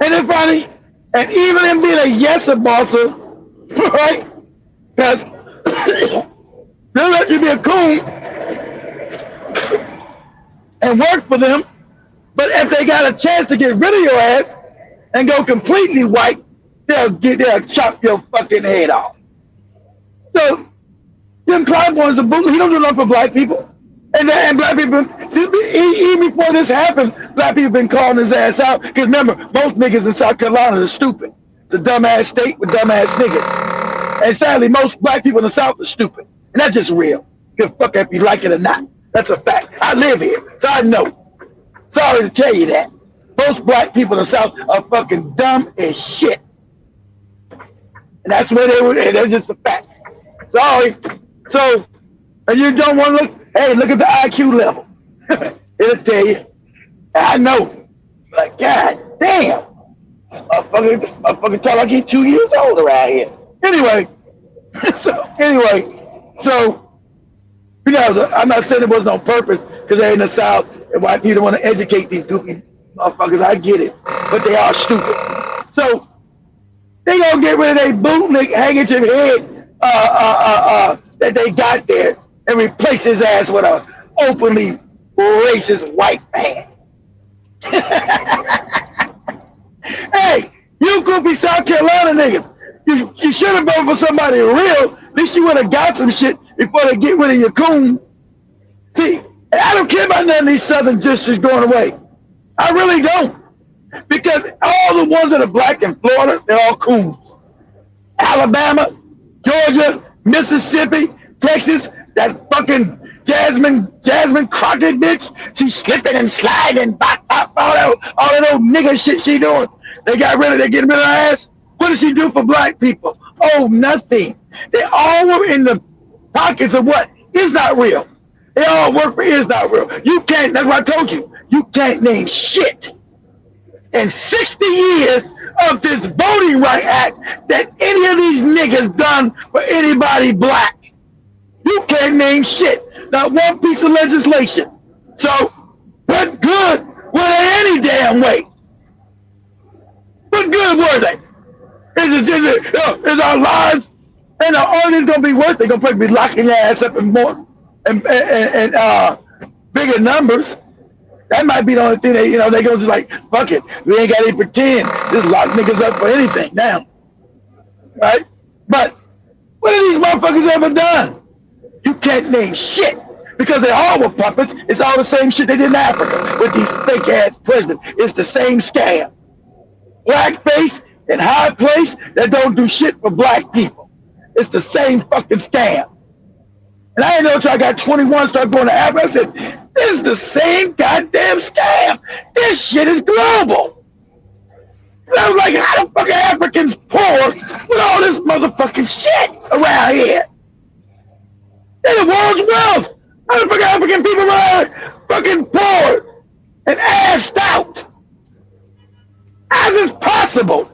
And then finally, and even in being a yes bosser, right? Because they'll let you be a coon and work for them, but if they got a chance to get rid of your ass and go completely white, they'll chop your fucking head off. So Jim Clyburn is a boot. He don't do nothing for black people. And black people, even before this happened, black people been calling his ass out. Because remember, most niggas in South Carolina are stupid. It's a dumbass state with dumbass niggas. And sadly, most black people in the South are stupid. And that's just real. Give a fuck if you like it or not. That's a fact. I live here, so I know. Sorry to tell you that. Most black people in the South are fucking dumb as shit. And that's where they were, and that's just a fact. Sorry. So, and you don't want to look, hey, look at the IQ level. It'll tell you. I know. Like, God damn. This motherfucker talk like he's 2 years old around here. Anyway, so, you know, I'm not saying it wasn't on purpose because they're in the South and white people want to educate these goofy motherfuckers. I get it. But they are stupid. So, they gonna get rid of their bootlick handkerchief head that they got there and replace his ass with a openly racist white man. Hey, you goofy South Carolina niggas, you should have voted for somebody real. At least you would have got some shit before they get rid of your coon. See, I don't care about none of these southern districts going away. I really don't. Because all the ones that are black in Florida, they're all coons. Alabama, Georgia, Mississippi, Texas, that fucking Jasmine Crockett bitch, she's slipping and sliding, all that old nigga shit she doing. They getting rid of her ass. What does she do for black people? Oh, nothing. They all were in the pockets of what is not real. They all work for is not real. You can't, that's what I told you. You can't name shit in 60 years of this Voting Rights Act that any of these niggas done for anybody black. You can't name shit. Not one piece of legislation. So, what good were they any damn way? What good were they? Is our lives, and all this gonna be worse. They're gonna probably be locking your ass up in more and bigger numbers. That might be the only thing they go just like, fuck it. We ain't gotta pretend. Just lock niggas up for anything now. Right? But what have these motherfuckers ever done? You can't name shit. Because they all were puppets. It's all the same shit they did in Africa with these fake ass presidents. It's the same scam. Blackface in high place that don't do shit for black people. It's the same fucking scam. And I didn't know until I got 21, started going to Africa. I said, this is the same goddamn scam. This shit is global. And I was like, how the fuck are Africans poor with all this motherfucking shit around here? They're the world's wealth. How the fuck are African people around fucking poor and assed out? How is this possible?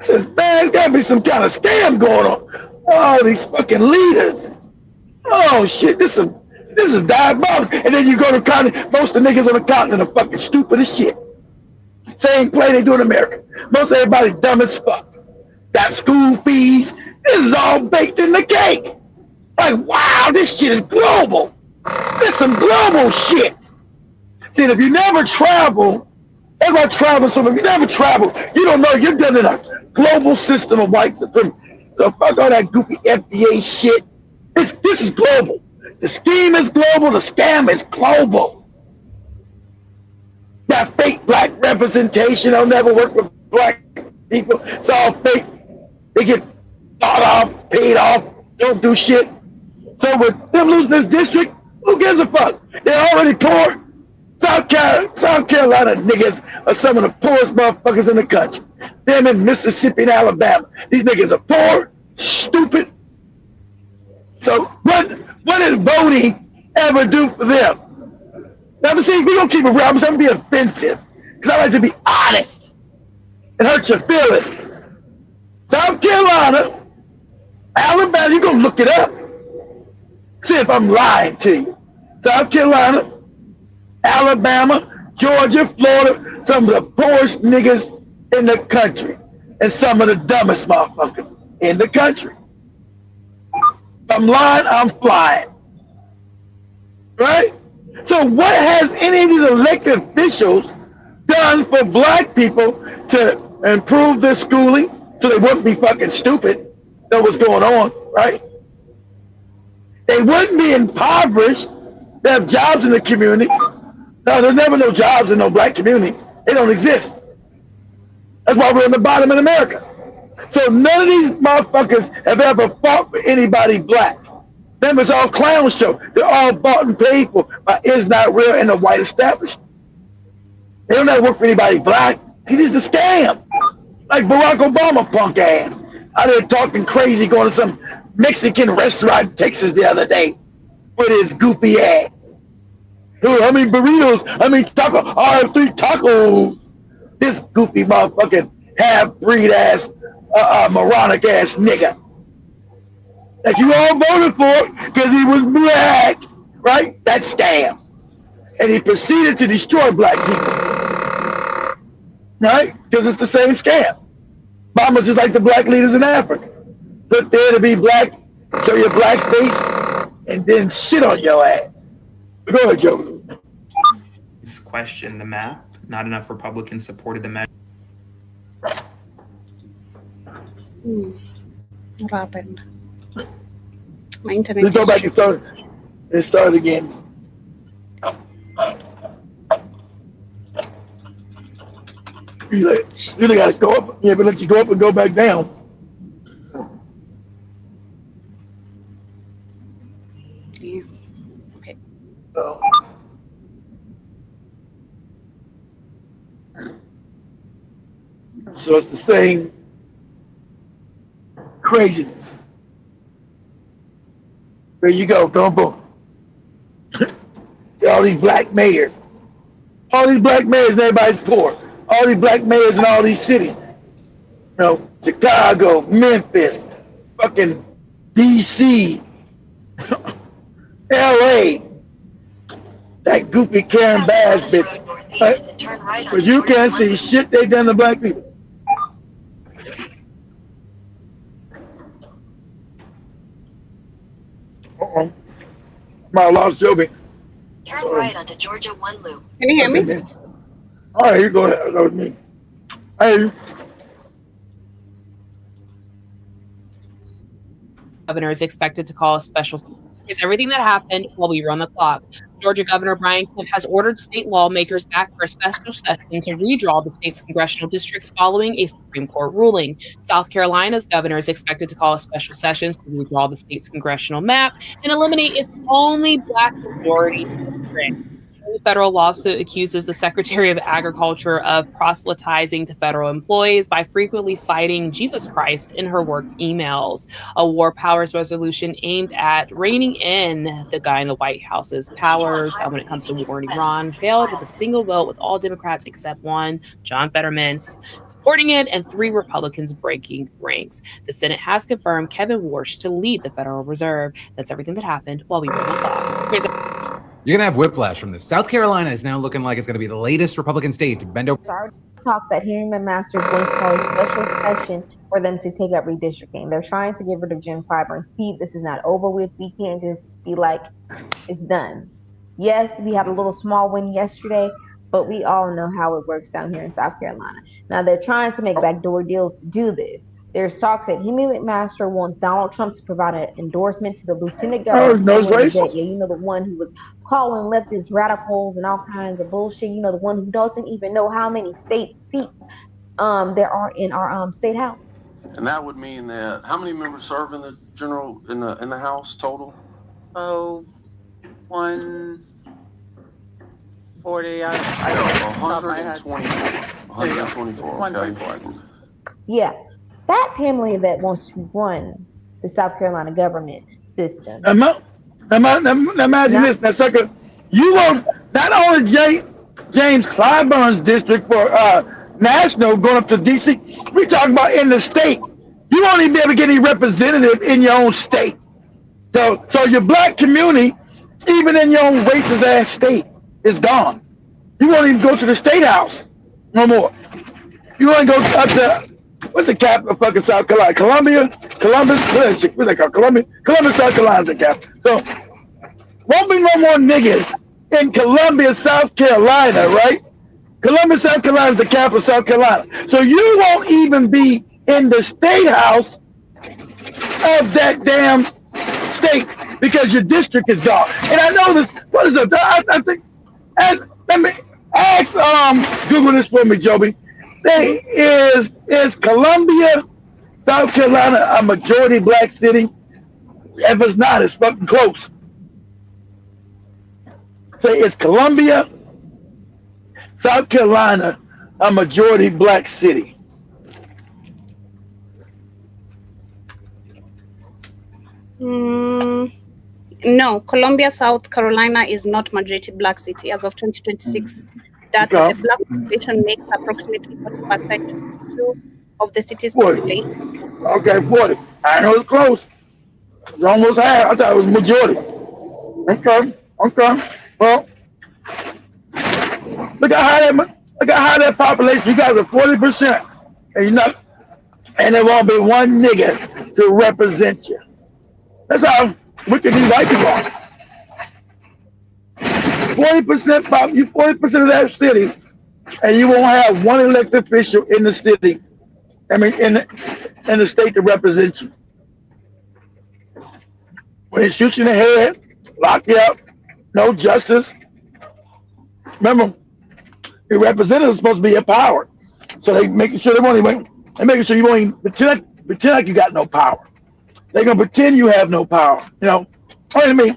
I said, man, there's gotta be some kind of scam going on. All these fucking leaders. Oh shit, this is diabolical. And then you go to continent, most of the niggas on the continent are fucking stupid as shit. Same play they do in America. Most everybody dumb as fuck. Got school fees. This is all baked in the cake. Like, wow, this shit is global. This some global shit. See, if you never travel, everybody travel, so if you never travel, you don't know you're done in a global system of white supremacy. So fuck all that goofy FBA shit. This is global. The scheme is global. The scam is global. That fake black representation. I'll never work with black people. It's all fake. They get thought off, paid off, don't do shit. So with them losing this district, who gives a fuck? They're already poor. South Carolina niggas are some of the poorest motherfuckers in the country. Them in Mississippi and Alabama. These niggas are poor, stupid. So what did voting ever do for them? Now, I'm saying, we're going to keep it real. I'm going to be offensive because I like to be honest and hurt your feelings. South Carolina, Alabama, you're going to look it up. See if I'm lying to you. South Carolina, Alabama, Georgia, Florida, some of the poorest niggas in the country and some of the dumbest motherfuckers in the country. If I'm lying, I'm flying. Right? So what has any of these elected officials done for black people to improve their schooling so they wouldn't be fucking stupid? Know what's going on, right? They wouldn't be impoverished. They have jobs in the communities. No, there's never no jobs in no black community. They don't exist. That's why we're in the bottom in America. So none of these motherfuckers have ever fought for anybody black. Them is all clown show. They're all bought and paid for by Is Not Real and the white establishment. They don't ever work for anybody black. It is a scam. Like Barack Obama punk ass. Out there talking crazy, going to some Mexican restaurant in Texas the other day with his goofy ass. Oh, I mean burritos, I mean taco, RF3 tacos. This goofy motherfucking half-breed ass, moronic ass nigga that you all voted for because he was black, right? That's scam. And he proceeded to destroy black people, right? Because it's the same scam. Obama's just like the black leaders in Africa. Put there to be black, show your black face, and then shit on your ass. Go ahead, Joe. This question, the map, not enough Republicans supported the measure. What happened? My internet. Let's go back and start. Let's start again. You really got to go up. Yeah, but let you go up and go back down. Yeah. Okay. So it's the same craziness. There you go, boom, boom. All these black mayors. All these black mayors and everybody's poor. All these black mayors in all these cities. You know, Chicago, Memphis, fucking DC, LA. That goofy Karen Bass bitch. Right? But you can't see shit they done to black people. Uh-oh. I lost Joby. Turn right onto Georgia 1 loop. Can you hear me? All right, you go ahead. That was me. Hey. Governor is expected to call a special. Here's everything that happened while we run the clock. Georgia Governor Brian Kemp has ordered state lawmakers back for a special session to redraw the state's congressional districts following a Supreme Court ruling. South Carolina's governor is expected to call a special session to redraw the state's congressional map and eliminate its only black majority district. new federal lawsuit accuses the Secretary of Agriculture of proselytizing to federal employees by frequently citing Jesus Christ in her work emails. A war powers resolution aimed at reining in the guy in the White House's powers when it comes to war in Iran failed with a single vote, with all Democrats except one, John Fetterman, supporting it and 3 Republicans breaking ranks. The Senate has confirmed Kevin Warsh to lead the Federal Reserve. That's everything that happened while we were on the clock. You're going to have whiplash from this. South Carolina is now looking like it's going to be the latest Republican state to bend over. Talks that Henry McMaster is going to call a special session for them to take up redistricting. They're trying to get rid of Jim Clyburn's seat. This is not over with. We can't just be like, it's done. Yes, we had a little small win yesterday, but we all know how it works down here in South Carolina. Now, they're trying to make backdoor deals to do this. There's talks that Henry McMaster wants Donald Trump to provide an endorsement to the lieutenant governor. You know, the one who was calling leftist radicals and all kinds of bullshit. You know, the one who doesn't even know how many state seats there are in our state house. And that would mean that how many members serve in the general in the House total? 140. I don't know. 124. 124. Okay. Yeah. That Pamela Yvette wants to run the South Carolina government system. Imagine this. Now, sucker, you want not only James Clyburn's district for national going up to D.C., we talking about in the state. You won't even be able to get any representative in your own state. So your black community, even in your own racist ass state, is gone. You won't even go to the state house no more. You want to go up to what's the capital of fucking South Carolina? Columbus, what's they call Columbus, South Carolina's the capital. So won't be no more niggas in Columbia, South Carolina, right? Columbia, South Carolina is the capital of South Carolina. So you won't even be in the state house of that damn state because your district is gone. And I know this, what is it? I think, let me ask, Google this for me, Joby. Say, is Columbia, South Carolina a majority black city? If it's not, it's fucking close. Say, is Columbia, South Carolina a majority black city? No, Columbia, South Carolina is not majority black city as of 2026. Data, the black population makes approximately 40% of the city's population. Okay, 40. I know it's close. It's almost half. I thought it was majority. Okay. Well, look at how that population. You guys are 40%, and there won't be one nigga to represent you. That's how wicked these white people are. 40%, you 40% of that city, and you won't have one elected official in the city. I mean, in the state to represent you. When it shoots you in the head, lock you up, no justice. Remember, your representative is supposed to be empowered, so they making sure you won't even pretend like you got no power. They're gonna pretend you have no power. You know what I mean?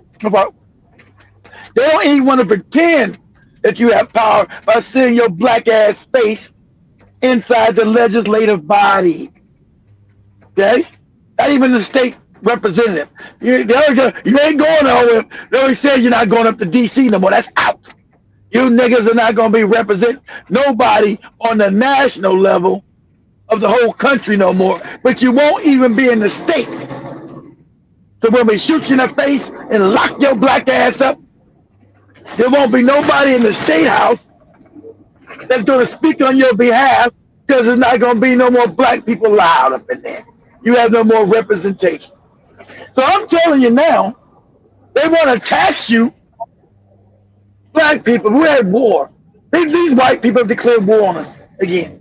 They don't even want to pretend that you have power by seeing your black ass face inside the legislative body. Okay? Not even the state representative. You ain't going nowhere. They always say you're not going up to DC no more. That's out. You niggas are not going to be representing nobody on the national level of the whole country no more. But you won't even be in the state. So when we shoot you in the face and lock your black ass up, there won't be nobody in the state house that's going to speak on your behalf because there's not going to be no more black people allowed up in there. You have no more representation. So I'm telling you now, they want to tax you, black people. We had war. These white people have declared war on us again,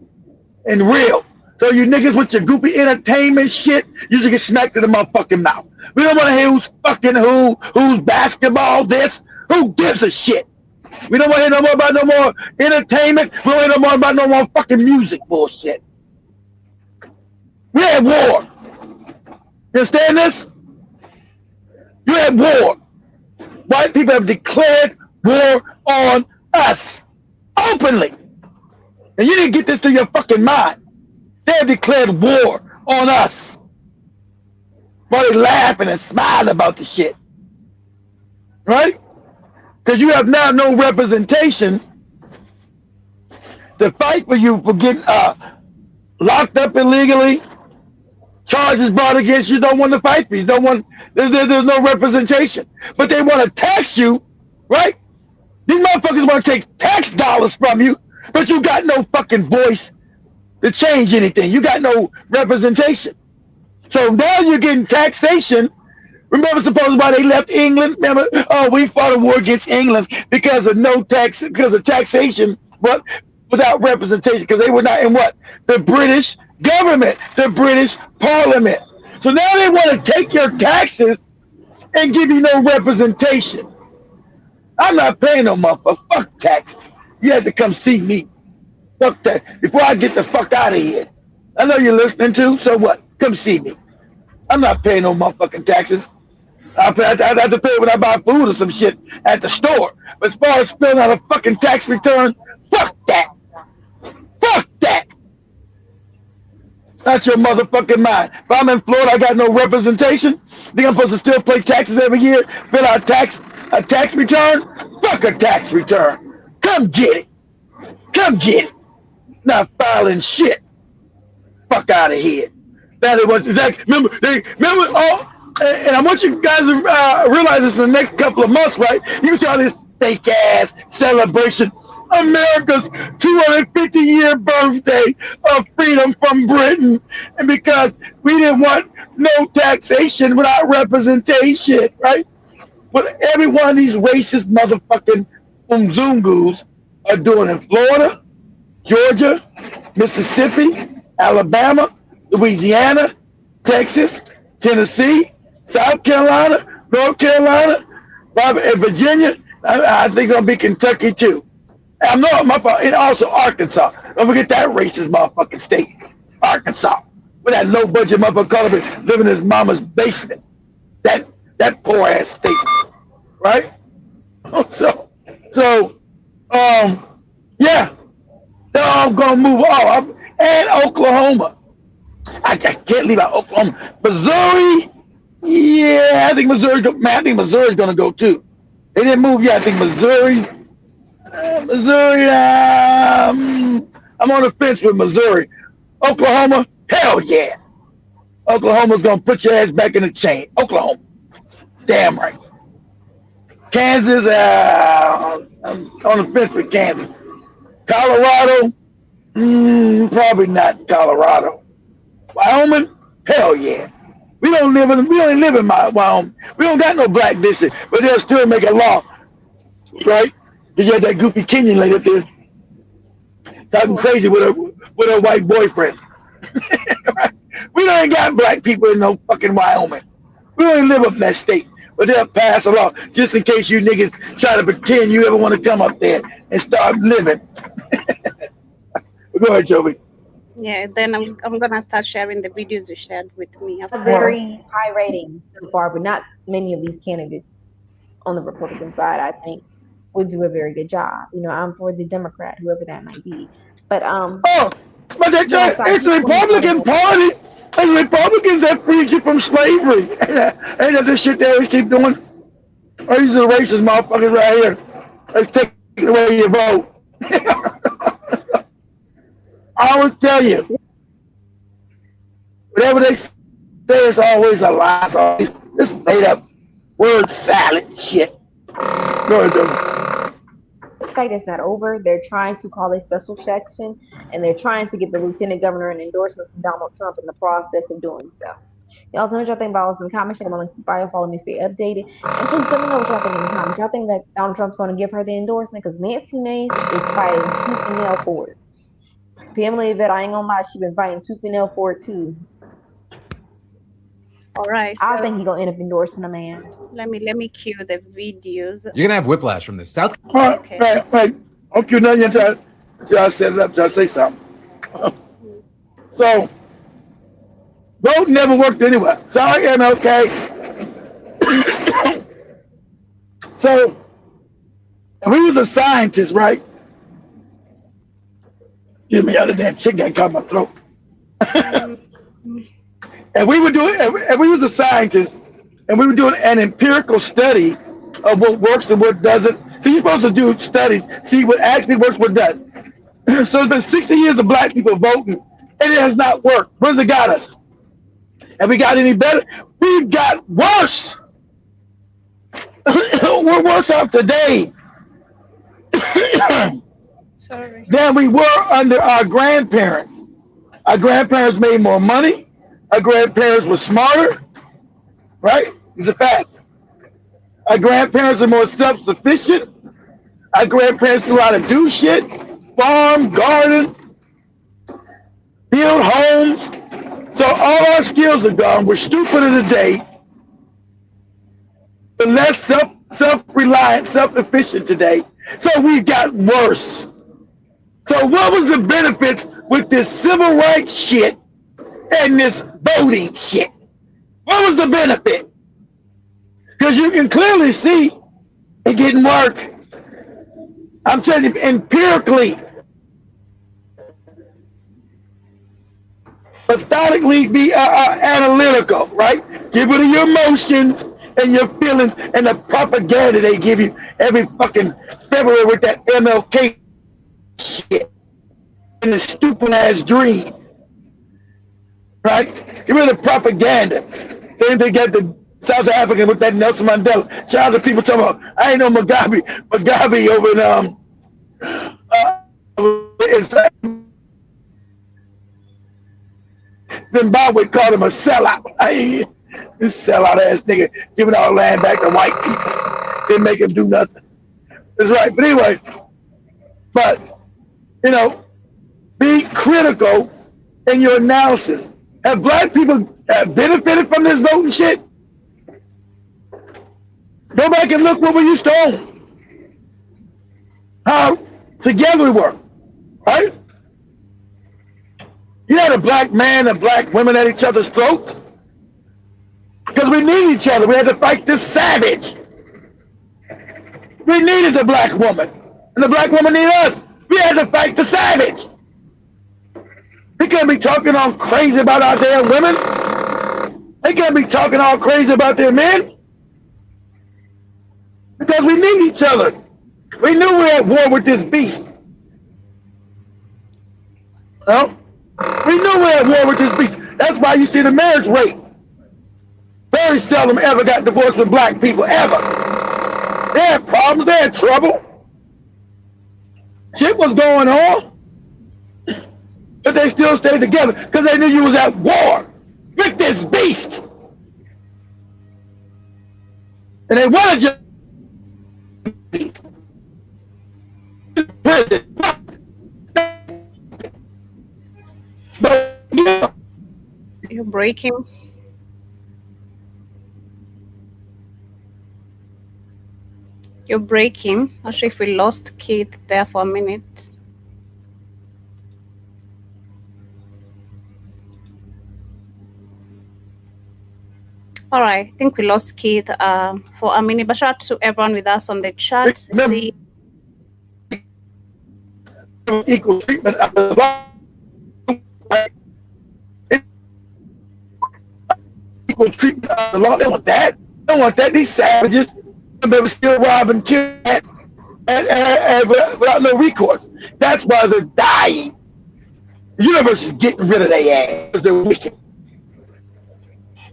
and real. So you niggas with your goofy entertainment shit, you should get smacked in the motherfucking mouth. We don't want to hear who's fucking who's basketball this. Who gives a shit? We don't want to hear no more about no more entertainment. We don't hear no more about no more fucking music bullshit. We had war. You understand this? You had war. White people have declared war on us openly. And you didn't get this through your fucking mind. They have declared war on us. While they laughing and smiling about the shit. Right? Because you have now no representation to fight for you for getting locked up illegally, charges brought against you, don't want to fight for you. Don't want, there's no representation. But they want to tax you, right? These motherfuckers want to take tax dollars from you, but you got no fucking voice to change anything. You got no representation. So now you're getting taxation. Remember, suppose why they left England? Remember, oh, we fought a war against England because of no tax, because of taxation, but without representation, because they were not in what? The British government, the British Parliament. So now they want to take your taxes and give you no representation. I'm not paying no motherfucker. Fuck taxes. You have to come see me. Fuck that. Before I get the fuck out of here. I know you're listening to, so what? Come see me. I'm not paying no motherfucking taxes. I have to pay when I buy food or some shit at the store. But as far as filling out a fucking tax return, fuck that. Fuck that. That's your motherfucking mind. If I'm in Florida, I got no representation. Think I'm supposed to still pay taxes every year? Fill out a tax return? Fuck a tax return. Come get it. Come get it. Not filing shit. Fuck out of here. That was exactly. Remember all. And I want you guys to realize this in the next couple of months, right? You saw this fake ass celebration. America's 250-year birthday of freedom from Britain. And because we didn't want no taxation without representation, right? But every one of these racist motherfucking umzungus are doing in Florida, Georgia, Mississippi, Alabama, Louisiana, Texas, Tennessee, South Carolina, North Carolina, and Virginia. I think it's gonna be Kentucky too. I'm not my fault. And also Arkansas. Don't forget that racist motherfucking state, Arkansas, with that low budget motherfucker color living in his mama's basement. That poor ass state, right? So, yeah, they're all gonna move off. And Oklahoma. I can't leave out Oklahoma. Missouri. Yeah, I think Missouri's going to go too. They didn't move yet. I think Missouri. I'm on the fence with Missouri. Oklahoma, hell yeah. Oklahoma's going to put your ass back in the chain. Oklahoma, damn right. Kansas, I'm on the fence with Kansas. Colorado, probably not Colorado. Wyoming, hell yeah. We don't live in Wyoming. We don't got no black district, but they'll still make a law, right? Because you had that goofy Kenyan lady up there talking crazy with her white boyfriend. We don't got black people in no fucking Wyoming. We don't even live up in that state, but they'll pass a law just in case you niggas try to pretend you ever want to come up there and start living. Go ahead, Joby. Yeah, then I'm gonna start sharing the videos you shared with me. A very high rating so far, but not many of these candidates on the Republican side, I think, would do a very good job. You know, I'm for the Democrat, whoever that might be. But but it's the Republican Party. It's Republicans that freed you from slavery. Ain't that this shit they always keep doing? Oh, these are the racist motherfuckers right here. Let's take away your vote. I will tell you, whatever they say is always a lie. It's always this made up word salad shit. Go ahead, Joe. This fight is not over. They're trying to call a special session, and they're trying to get the lieutenant governor an endorsement from Donald Trump in the process of doing so. Y'all tell me what y'all think about us in the comments. Check my links in the bio. Follow me, stay updated. And please let me know what y'all think in the comments. Y'all think that Donald Trump's going to give her the endorsement? Because Nancy Mace is fighting tooth and nail for it. Pamela Yvette, I ain't gonna lie, she's been fighting tooth and nail for it too. All right. I think he's gonna end up endorsing a man. Let me cue the videos. You're gonna have whiplash from this. South. Okay. Right. Okay, now you try set it up. Try to say something. So, vote never worked anyway. Sorry, MLK. So, And we was a scientist, right? Excuse me, other damn chick that caught my throat. And we were doing, and we was a scientist, and we were doing an empirical study of what works and what doesn't. So you're supposed to do studies, see what actually works, what doesn't. So it's been 60 years of black people voting, and it has not worked. Where's it got us? Have we got any better? We've got worse. We're worse off today than we were under our grandparents. Our grandparents made more money. Our grandparents were smarter, right? These are facts. Our grandparents are more self-sufficient. Our grandparents knew how to do shit, farm, garden, build homes. So all our skills are gone. We're stupider today, but less self-reliant, self-efficient today. So we've got worse. So what was the benefits with this civil rights shit and this voting shit? What was the benefit? Because you can clearly see it didn't work. I'm telling you, empirically, methodically, be analytical, right? Get rid of your emotions and your feelings and the propaganda they give you every fucking February with that MLK shit and the stupid ass dream, right? Get rid of propaganda. Same thing got the South African with that Nelson Mandela. Shout out to people talking about, I ain't know Mugabe over in Zimbabwe called him a sellout. This sellout ass nigga giving all land back to white people. Didn't make him do nothing. That's right. But anyway, you know, be critical in your analysis. Have black people benefited from this voting shit? Go back and look what we used to own. How together we were, right? You had a black man and black women at each other's throats. Because we need each other. We had to fight this savage. We needed the black woman. And the black woman needed us. We had to fight the savage. We can't be talking all crazy about our damn women. They can't be talking all crazy about their men. Because we need each other. We knew we were at war with this beast. Well, we knew we were at war with this beast. That's why you see the marriage rate. Very seldom ever got divorced with black people, ever. They had problems, they had trouble. Shit was going on. But they still stayed together because they knew you was at war with this beast. And they wanted you prison. But you're breaking. You're breaking. Not sure if we lost Keith there for a minute. All right, I think we lost Keith for a minute. But shout out to everyone with us on the chat. See, equal treatment of the law. Equal treatment of the law. They want that. They don't want that. These savages, they were still robbing, killing, and without no recourse. That's why they're dying. The universe is getting rid of their ass because they're wicked.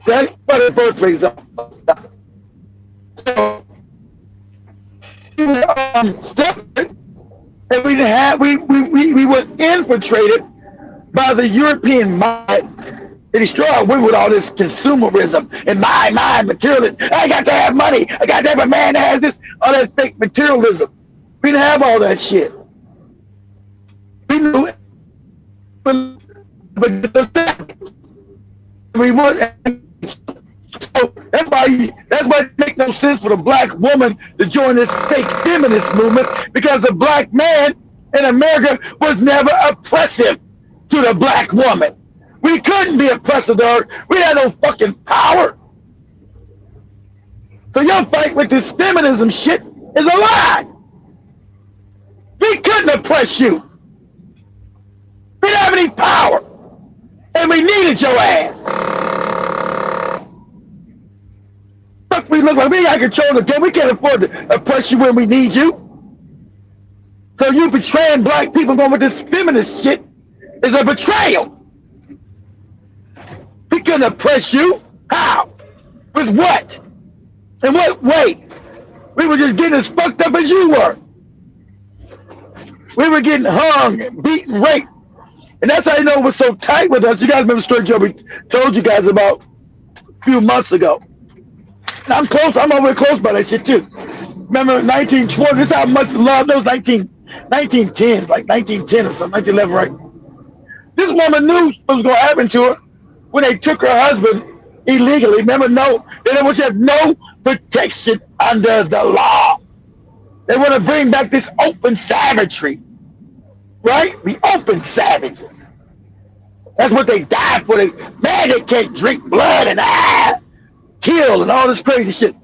Right? But the birth rate is up. So, and we were infiltrated by the European mind. They destroy our women with all this consumerism and my materialism. I got to have money. I got to have a man that has this, all that fake materialism. We didn't have all that shit. We knew it. But we weren't. So that's why it makes no sense for the black woman to join this fake feminist movement, because the black man in America was never oppressive to the black woman. We couldn't be oppressive to her. We had no fucking power. So your fight with this feminism shit is a lie. We couldn't oppress you. We didn't have any power. And we needed your ass. Fuck, we look like we got control of the game. We can't afford to oppress you when we need you. So you betraying black people going with this feminist shit is a betrayal. We couldn't oppress you. How? With what? In what way? We were just getting as fucked up as you were. We were getting hung, beaten, raped. And that's how you know it was so tight with us. You guys remember the story Joey told you guys about a few months ago. And I'm close. I'm over close by that shit too. Remember 1920? This is how much love. That was 1910, like 1910 or something, 1911, right? This woman knew what was going to happen to her when they took her husband illegally. Remember, they don't want you to have no protection under the law. They want to bring back this open savagery, right? The open savages. That's what they died for. They can't drink blood and kill and all this crazy shit.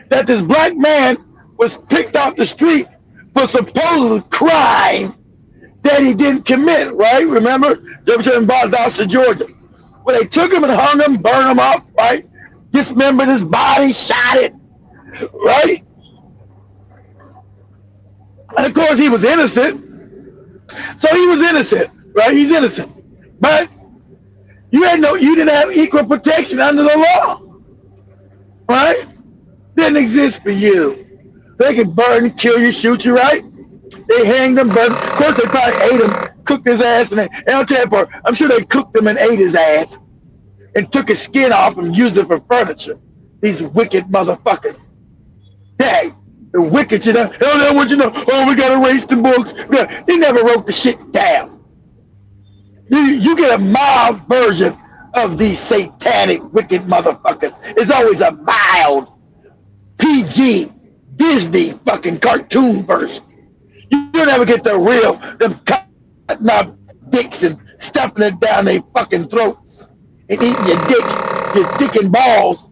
That this black man was picked off the street for supposed crime that he didn't commit, right? Remember? Jefferson Valdosta, Georgia. Where they took him and hung him, burned him up, right? Dismembered his body, shot it, right? And of course he was innocent. So he was innocent, right? He's innocent. But you didn't have equal protection under the law. Right? Didn't exist for you. They could burn, kill you, shoot you, right? They hanged him, but of course they probably ate him, cooked his ass, and I'll tell you, I'm sure they cooked him and ate his ass and took his skin off and used it for furniture. These wicked motherfuckers. Dang, the wicked, you know. Oh, what you know? Oh, we gotta erase the books. They never wrote the shit down. You get a mild version of these satanic, wicked motherfuckers. It's always a mild, PG, Disney fucking cartoon version. You'll never get the real, them cutting up dicks and stuffing it down their fucking throats and eating your dick and balls.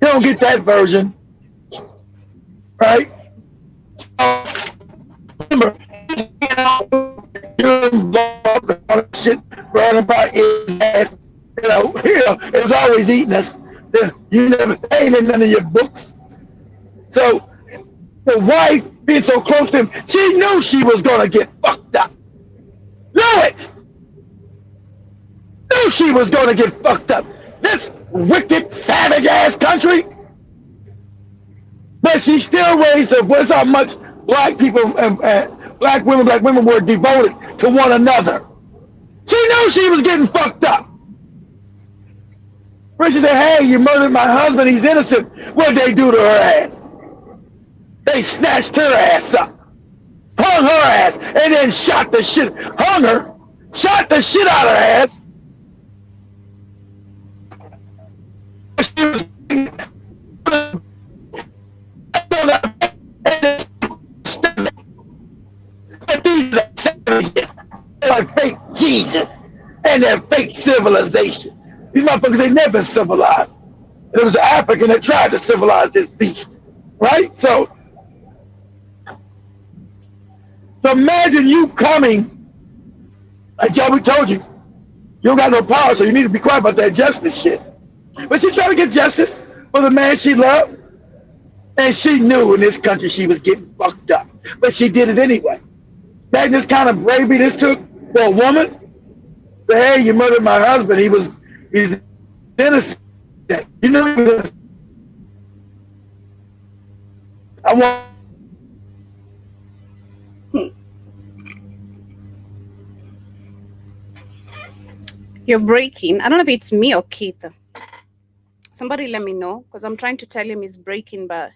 You don't get that version. Right? Remember, shit running by his ass. You know, it was always eating us. You never ain't in none of your books. So the wife being so close to him, she knew she was gonna get fucked up. Knew it. Knew she was gonna get fucked up. This wicked, savage ass country. But she still raised her voice. How much black people and black women were devoted to one another. She knew she was getting fucked up. She said, hey, you murdered my husband, he's innocent. What'd they do to her ass? They snatched her ass up, hung her ass, and then shot the shit, hung her, shot the shit out of her ass. She was they're like fake Jesus and their fake civilization. These motherfuckers ain't never been civilized. And it was an African that tried to civilize this beast, right? So imagine you coming, like Joey told you, you don't got no power, so you need to be quiet about that justice shit. But she tried to get justice for the man she loved, and she knew in this country she was getting fucked up, but she did it anyway. That this kind of bravery this took for a woman. Say, hey, you murdered my husband. He's innocent. You know he was innocent. I want. You're breaking. I don't know if it's me or Keith. Somebody let me know, because I'm trying to tell him he's breaking, but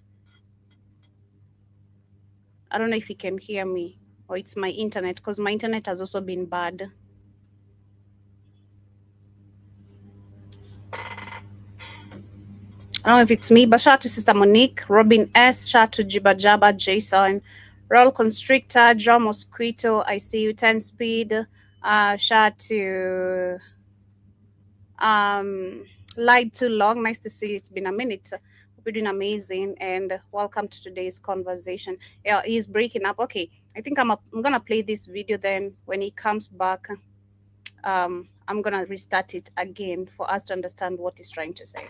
I don't know if he can hear me or it's my internet, because my internet has also been bad. I don't know if it's me, but shout out to Sister Monique, Robin S, shout out to Jiba Jabba, Jason, Roll Constrictor, Draw Mosquito, I see you, 10 Speed, shout out to Lied Too Long, nice to see you, it's been a minute. Hope you're doing amazing, and welcome to today's conversation. Yeah, he's breaking up. Okay, I think I'm gonna play this video. Then when he comes back, I'm gonna restart it again for us to understand what he's trying to say.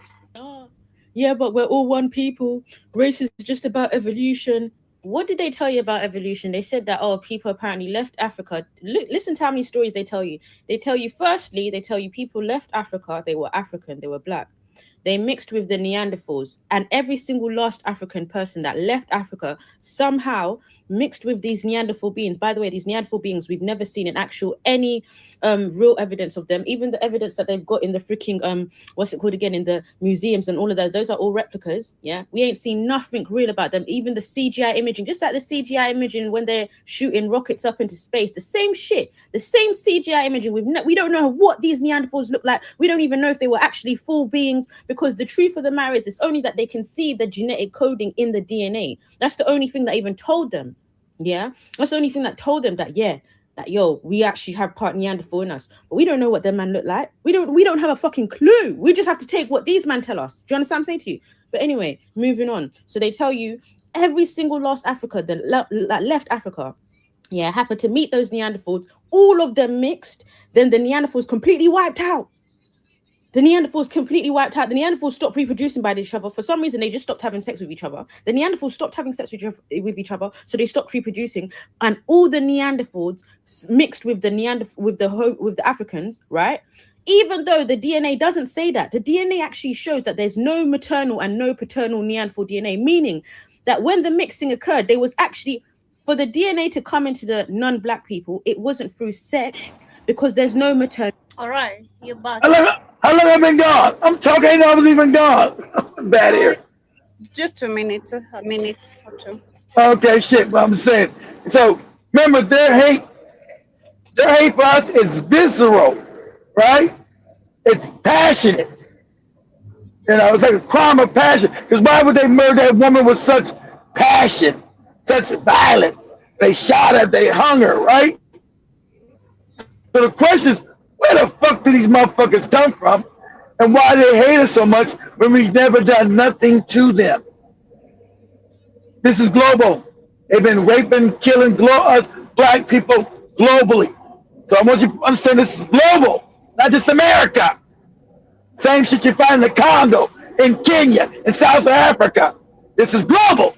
Yeah, but we're all one people. Race is just about evolution. What did they tell you about evolution? They said that, oh, people apparently left Africa. Listen to how many stories they tell you. They tell you, firstly, people left Africa. They were African. They were black. They mixed with the Neanderthals, and every single last African person that left Africa somehow mixed with these Neanderthal beings. By the way, these Neanderthal beings, we've never seen in actual any real evidence of them. Even the evidence that they've got in the freaking in the museums and all of those are all replicas. Yeah, we ain't seen nothing real about them. Even the CGI imaging, just like the CGI imaging when they're shooting rockets up into space, the same shit, the same CGI imaging. We don't know what these Neanderthals look like. We don't even know if they were actually full beings, because the truth of the matter is, it's only that they can see the genetic coding in the DNA. That's the only thing that even told them. Yeah, that's the only thing that told them that, yo, we actually have part Neanderthal in us, but we don't know what them man look like. We don't have a fucking clue. We just have to take what these men tell us. Do you understand what I'm saying to you? But anyway, moving on. So they tell you every single last Africa that left Africa, happened to meet those Neanderthals, all of them mixed. Then the Neanderthals completely wiped out. The Neanderthals completely wiped out. The Neanderthals stopped reproducing by each other. For some reason, they just stopped having sex with each other. The Neanderthals stopped having sex with each other, so they stopped reproducing. And all the Neanderthals mixed with the Africans, right? Even though the DNA doesn't say that, the DNA actually shows that there's no maternal and no paternal Neanderthal DNA, meaning that when the mixing occurred, there was actually, for the DNA to come into the non-black people, it wasn't through sex, because there's no maternal. All right, you're back. How long have I been gone? I'm talking, I was even gone. Bad here. Just a minute or two. Okay, shit, but I'm saying. So remember, their hate for us is visceral, right? It's passionate. You know, it's like a crime of passion. Because why would they murder that woman with such passion, such violence? They shot her, they hung her, right? So the question is, where the fuck do these motherfuckers come from? And why they hate us so much when we've never done nothing to them? This is global. They've been raping, killing us black people globally. So I want you to understand this is global, not just America. Same shit you find in the Congo, in Kenya, in South Africa. This is global.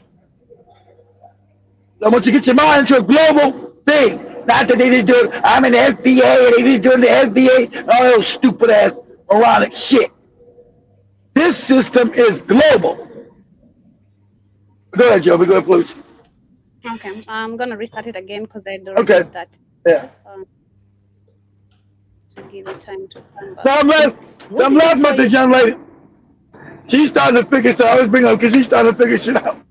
So I want you to get your mind into a global thing. Not that they didn't do it. I'm in the FBA and they didn't do it in the FBA and all that stupid ass moronic shit. This system is global. Go ahead, Joby. Go ahead, please. Okay, I'm gonna restart it again because I already restarted. Yeah. To give it time to come back. So I'm laughing about this young lady. She's starting to figure stuff. I always bring her up because she's starting to figure shit out.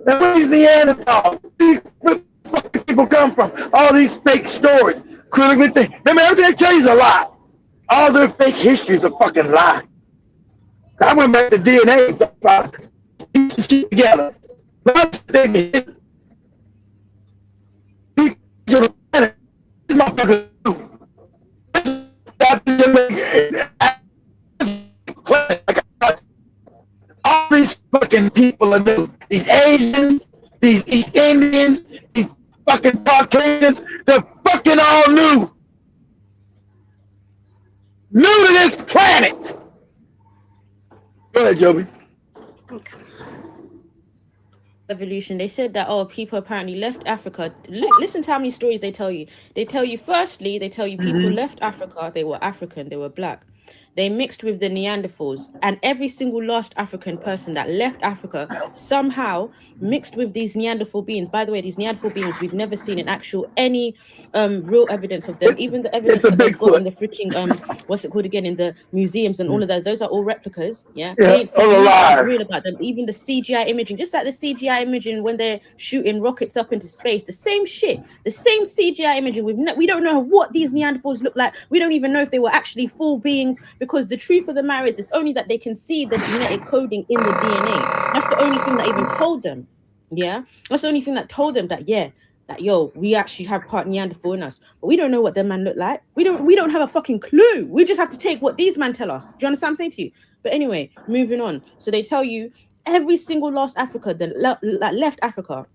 Now, where these Neanderthals? Where people come from? All these fake stories. Critically think. Remember, everything they tell you is a lie. All their fake history is a fucking lie. So I went back to DNA, piece the shit together. Lots of things. These motherfuckers do. All these fucking people are new. These Asians, these East Indians, these fucking Caucasians, they're fucking all new. New to this planet. Go ahead, Joby. Okay. Evolution. They said that, oh, people apparently left Africa. Listen to how many stories they tell you. They tell you, firstly, people left Africa. They were African. They were black. They mixed with the Neanderthals, and every single last African person that left Africa somehow mixed with these Neanderthal beings. By the way, these Neanderthal beings, we've never seen in actual any real evidence of them. Even the evidence that they've got in the freaking in the museums and all of those are all replicas. Yeah, they ain't seen nothing real about them. Even the CGI imaging, just like the CGI imaging when they're shooting rockets up into space, the same shit, the same CGI imaging. We don't know what these Neanderthals look like. We don't even know if they were actually full beings, because the truth of the matter is, it's only that they can see the genetic coding in the DNA. That's the only thing that even told them. Yeah, that's the only thing that told them that, that, yo, we actually have part Neanderthal in us, but we don't know what them man look like. We don't have a fucking clue. We just have to take what these men tell us. Do you understand what I'm saying to you? But anyway, moving on. So they tell you every single last Africa that left Africa,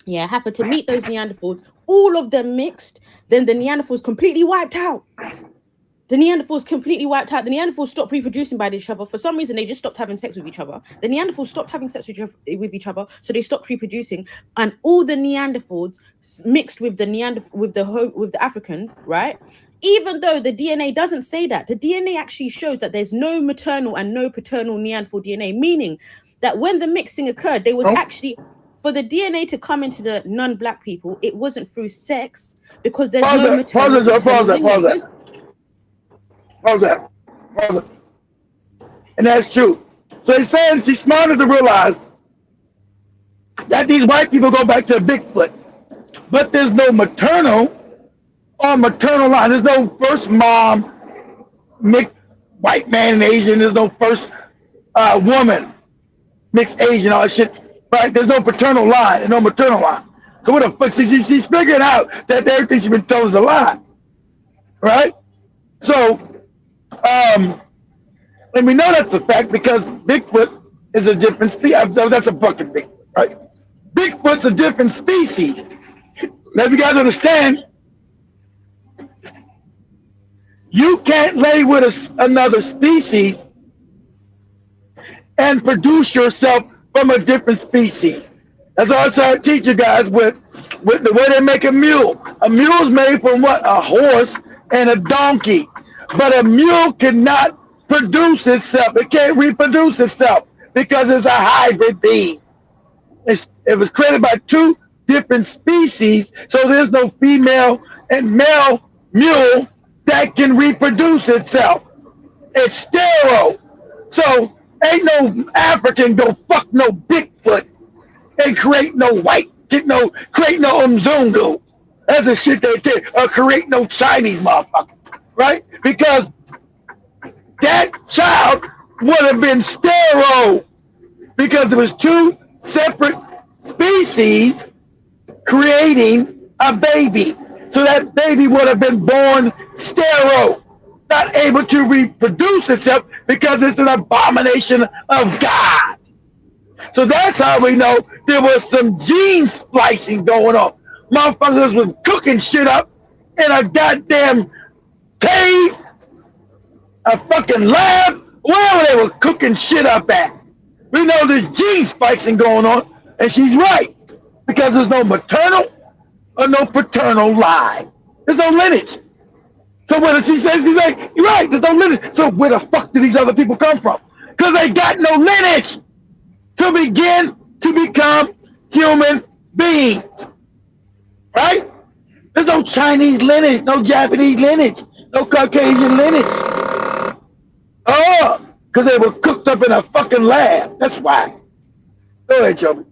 yeah, happened to meet those Neanderthals, all of them mixed, then the Neanderthals completely wiped out. The Neanderthals completely wiped out. The Neanderthals stopped reproducing by each other. For some reason, they just stopped having sex with each other. The Neanderthals stopped having sex with each other, so they stopped reproducing. And all the Neanderthals mixed with the Africans, right? Even though the DNA doesn't say that, the DNA actually shows that there's no maternal and no paternal Neanderthal DNA, meaning that when the mixing occurred, there was actually, for the DNA to come into the non-black people, it wasn't through sex, because there's no maternal. Pause that. And that's true. So he's saying she's smart enough to realize that these white people go back to Bigfoot, but there's no maternal or maternal line. There's no first mom, mixed white man and Asian. There's no first woman, mixed Asian, all that shit. Right? There's no paternal line and no maternal line. So what the fuck? She's figuring out that everything she's been told is a lie. Right? So, and we know that's a fact because Bigfoot is a different species. That's a fucking Bigfoot, right? Bigfoot's a different species. Now, if you guys understand, you can't lay with another species and produce yourself from a different species. That's all I try to teach you guys with the way they make a mule. A mule's made from what? A horse and a donkey. But a mule cannot produce itself. It can't reproduce itself because it's a hybrid being. It was created by two different species, so there's no female and male mule that can reproduce itself. It's sterile. So ain't no African go fuck no Bigfoot and create no create no Mzungu. That's the shit they did. Or create no Chinese motherfucker. Right? Because that child would have been sterile because there was two separate species creating a baby. So that baby would have been born sterile, not able to reproduce itself because it's an abomination of God. So that's how we know there was some gene splicing going on. Motherfuckers was cooking shit up in a goddamn cave, a fucking lab, wherever they were cooking shit up at. We know there's gene splicing going on, and she's right, because there's no maternal or no paternal line. There's no lineage. So when she says, she's like, you're right, there's no lineage. So where the fuck do these other people come from? Because they got no lineage to begin to become human beings. Right? There's no Chinese lineage, no Japanese lineage, no Caucasian lineage. Oh, because they were cooked up in a fucking lab. That's why. Go ahead, Joby.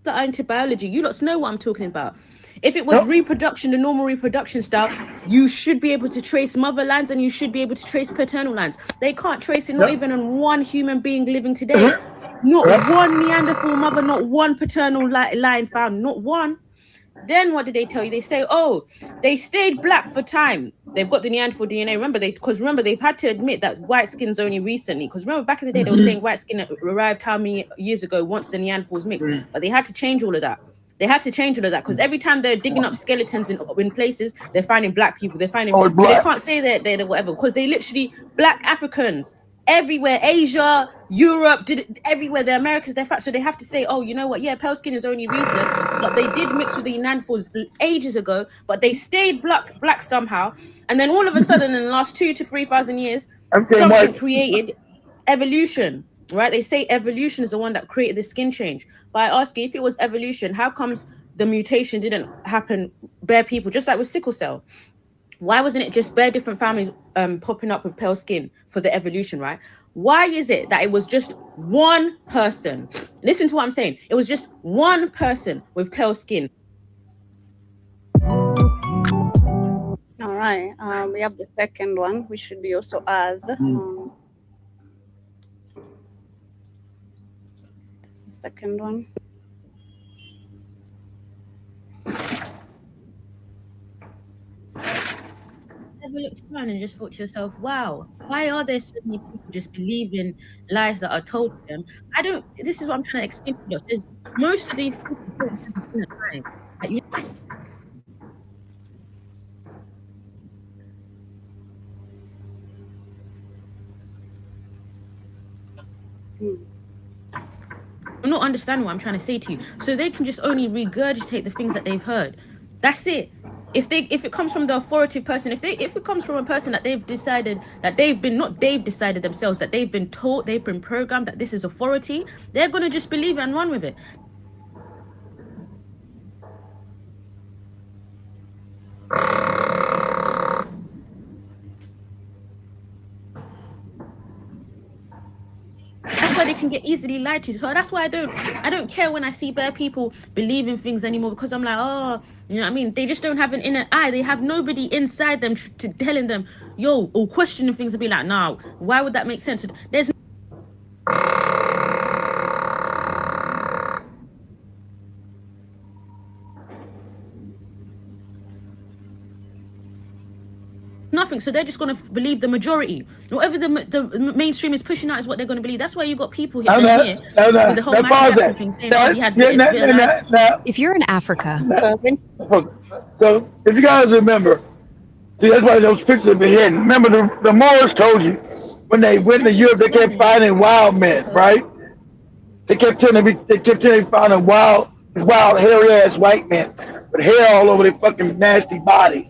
Into biology, you lot know what I'm talking about. If it was reproduction, the normal reproduction style, you should be able to trace mother lines and you should be able to trace paternal lines. They can't trace it, not even on one human being living today. Not one Neanderthal mother, not one paternal line found, not one. Then what did they tell you? They say, oh, they stayed black for time. They've got the Neanderthal DNA. Remember, they've had to admit that white skin's only recently. Because remember, back in the day, they were saying white skin arrived how many years ago once the Neanderthals mixed. But they had to change all of that. Because every time they're digging up skeletons in places, they're finding black people. They're finding, so they can't say that they're whatever, because they literally, black Africans everywhere, Asia, Europe, everywhere, the Americans, so they have to say, oh, you know what, yeah, pale skin is only recent, but they did mix with the Neanderthals ages ago, but they stayed black somehow, and then all of a sudden in the last 2,000 to 3,000 years, something created evolution, right? They say evolution is the one that created the skin change. But I ask you, if it was evolution, how comes the mutation didn't happen bare people, just like with sickle cell? Why wasn't it just bare different families popping up with pale skin for the evolution, right? Why is it that it was just one person? Listen to what I'm saying. It was just one person with pale skin. All right. We have the second one, which should be also as. This is the second one. Never looked around and just thought to yourself, wow, why are there so many people just believing lies that are told to them? This is what I'm trying to explain to you. There's most of these people don't have a lie. Like, you You're not understanding what I'm trying to say to you. So they can just only regurgitate the things that they've heard. That's it. If it comes from the authoritative person, if it comes from a person that they've decided that they've decided themselves, that they've been taught, they've been programmed that this is authority, they're gonna just believe it and run with it. That's why they can get easily lied to. So that's why I don't care when I see bare people believing things anymore, because I'm like, oh, you know what I mean? They just don't have an inner eye. They have nobody inside them telling them, yo, or questioning things and be like, nah, why would that make sense? There's nothing. So they're just going to believe the majority. Whatever the mainstream is pushing out is what they're going to believe. That's why you got people here with the whole Michael Jackson thing saying, oh, he had if you're in Africa. So if you guys remember, see, that's why those pictures have been hidden. Remember, the Moors told you when they went to Europe, they kept finding wild men, right? They kept telling they finding wild, hairy-ass white men with hair all over their fucking nasty bodies.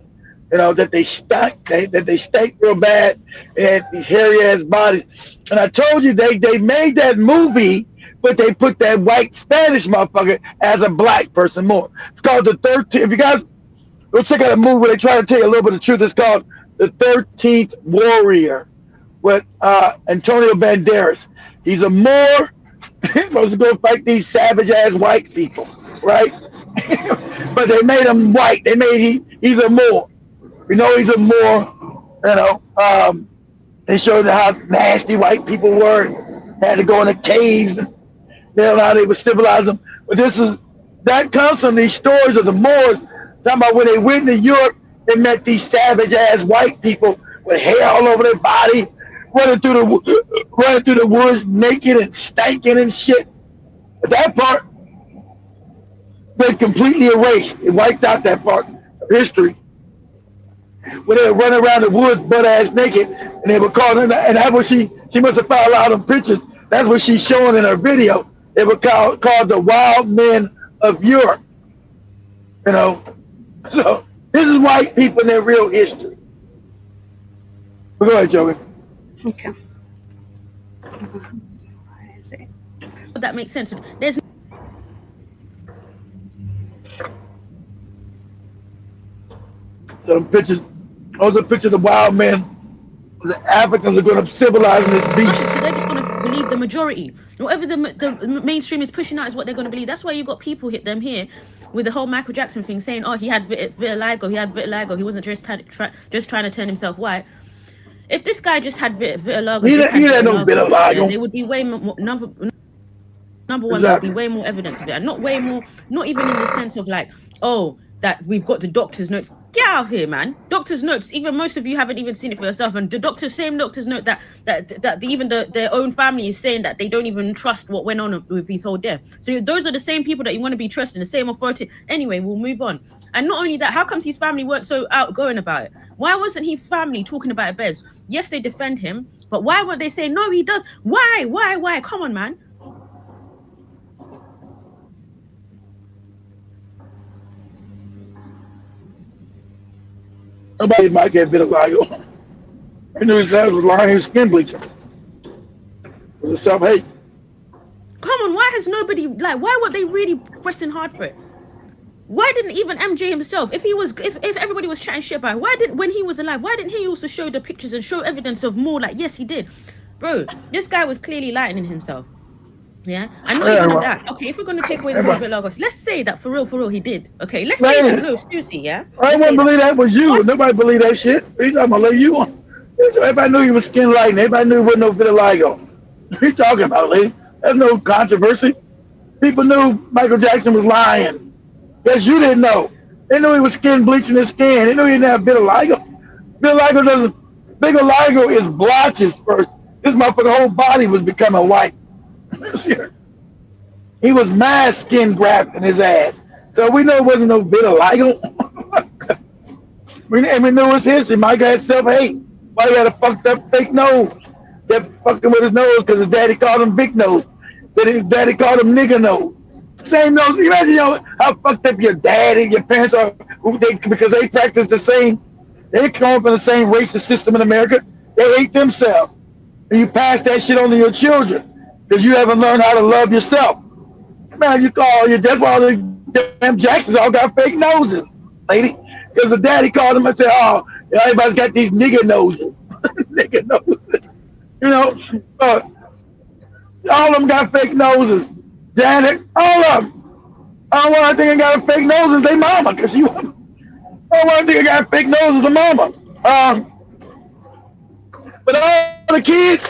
You know, that they stank, that they stank real bad, and these hairy-ass bodies. And I told you, they made that movie, but they put that white Spanish motherfucker as a black person more. It's called The 13th. If you guys go check out a movie where they try to tell you a little bit of the truth, it's called The 13th Warrior with Antonio Banderas. He's a Moor. He's supposed to go fight these savage-ass white people, right? But they made him white. He's a Moor. We know he's a Moor, you know. They showed how nasty white people were. Had to go in the caves. And, you know, how they would civilize them. But that comes from these stories of the Moors. Talking about when they went to Europe, they met these savage-ass white people with hair all over their body, running through the woods naked and stanking and shit. But that part been completely erased. It wiped out that part of history. When they were running around the woods butt ass naked, and they were calling, and that's what she must have found a lot of them pictures. That's what she's showing in her video. They were called the wild men of Europe. You know, so this is white people in their real history. But go ahead, Joey. Okay. That makes sense. There's some pictures. Those are pictures of the wild men. The Africans are going to civilize this beast. So they're just going to believe the majority. Whatever the mainstream is pushing out is what they're going to believe. That's why you got people them here with the whole Michael Jackson thing saying, oh, he had vitiligo. He had vitiligo. He wasn't just trying to turn himself white. If this guy just had vitiligo, he had no vitiligo. There would be way more. Number one, there would be way more evidence of it, and not way more. Not even in the sense of like, oh, that we've got the doctor's notes. Get out of here, man. Doctor's notes. Even most of you haven't even seen it for yourself. And the same doctor's note that even their own family is saying that they don't even trust what went on with his whole death. So those are the same people that you want to be trusting, the same authority. Anyway, we'll move on. And not only that, how comes his family weren't so outgoing about it? Why wasn't his family talking about it, Bez? Yes, they defend him, but why weren't they saying, no, he does? Why? Come on, man. Nobody might get vitiligo. I knew his dad was lying his skin bleaching. It was a self-hate. Come on, why has nobody, why weren't they really pressing hard for it? Why didn't even MJ himself, if everybody was chatting shit about it, when he was alive, why didn't he also show the pictures and show evidence of more? Like, yes, he did. Bro, this guy was clearly lightening himself. Yeah, and not even that. Okay, if we're going to take away the whole vitiligo, let's say that for real he did. Okay, let's say that. No, seriously, yeah. I wouldn't believe that was you. Nobody believe that shit. I'm gonna let you on. Everybody knew he was skin lighting. Everybody knew he wasn't no vitiligo. What are you talking about, lady? There's no controversy. People knew Michael Jackson was lying. Yes, you didn't know. They knew he was skin bleaching his skin. They knew he didn't have vitiligo. Vitiligo doesn't. Vitiligo is blotches first. This motherfucker whole body was becoming white. He was mad skin grafting his ass. So we know it wasn't no vitiligo. And we knew his history. Mike had self-hate. Why he had a fucked up fake nose? Kept fucking with his nose because his daddy called him big nose. Said his daddy called him nigger nose. Same nose. Imagine how fucked up your dad and your parents are because they practice the same. They come from the same racist system in America. They hate themselves. And you pass that shit on to your children because you haven't learned how to love yourself. Man, that's why all the damn Jacksons all got fake noses, lady. Because the daddy called him and said, oh, everybody's got these nigger noses. Nigger noses. All of them got fake noses. Janet, all of them. All one I think I got a fake nose is their mama. Because all one I think I got a fake nose is the mama. But all the kids,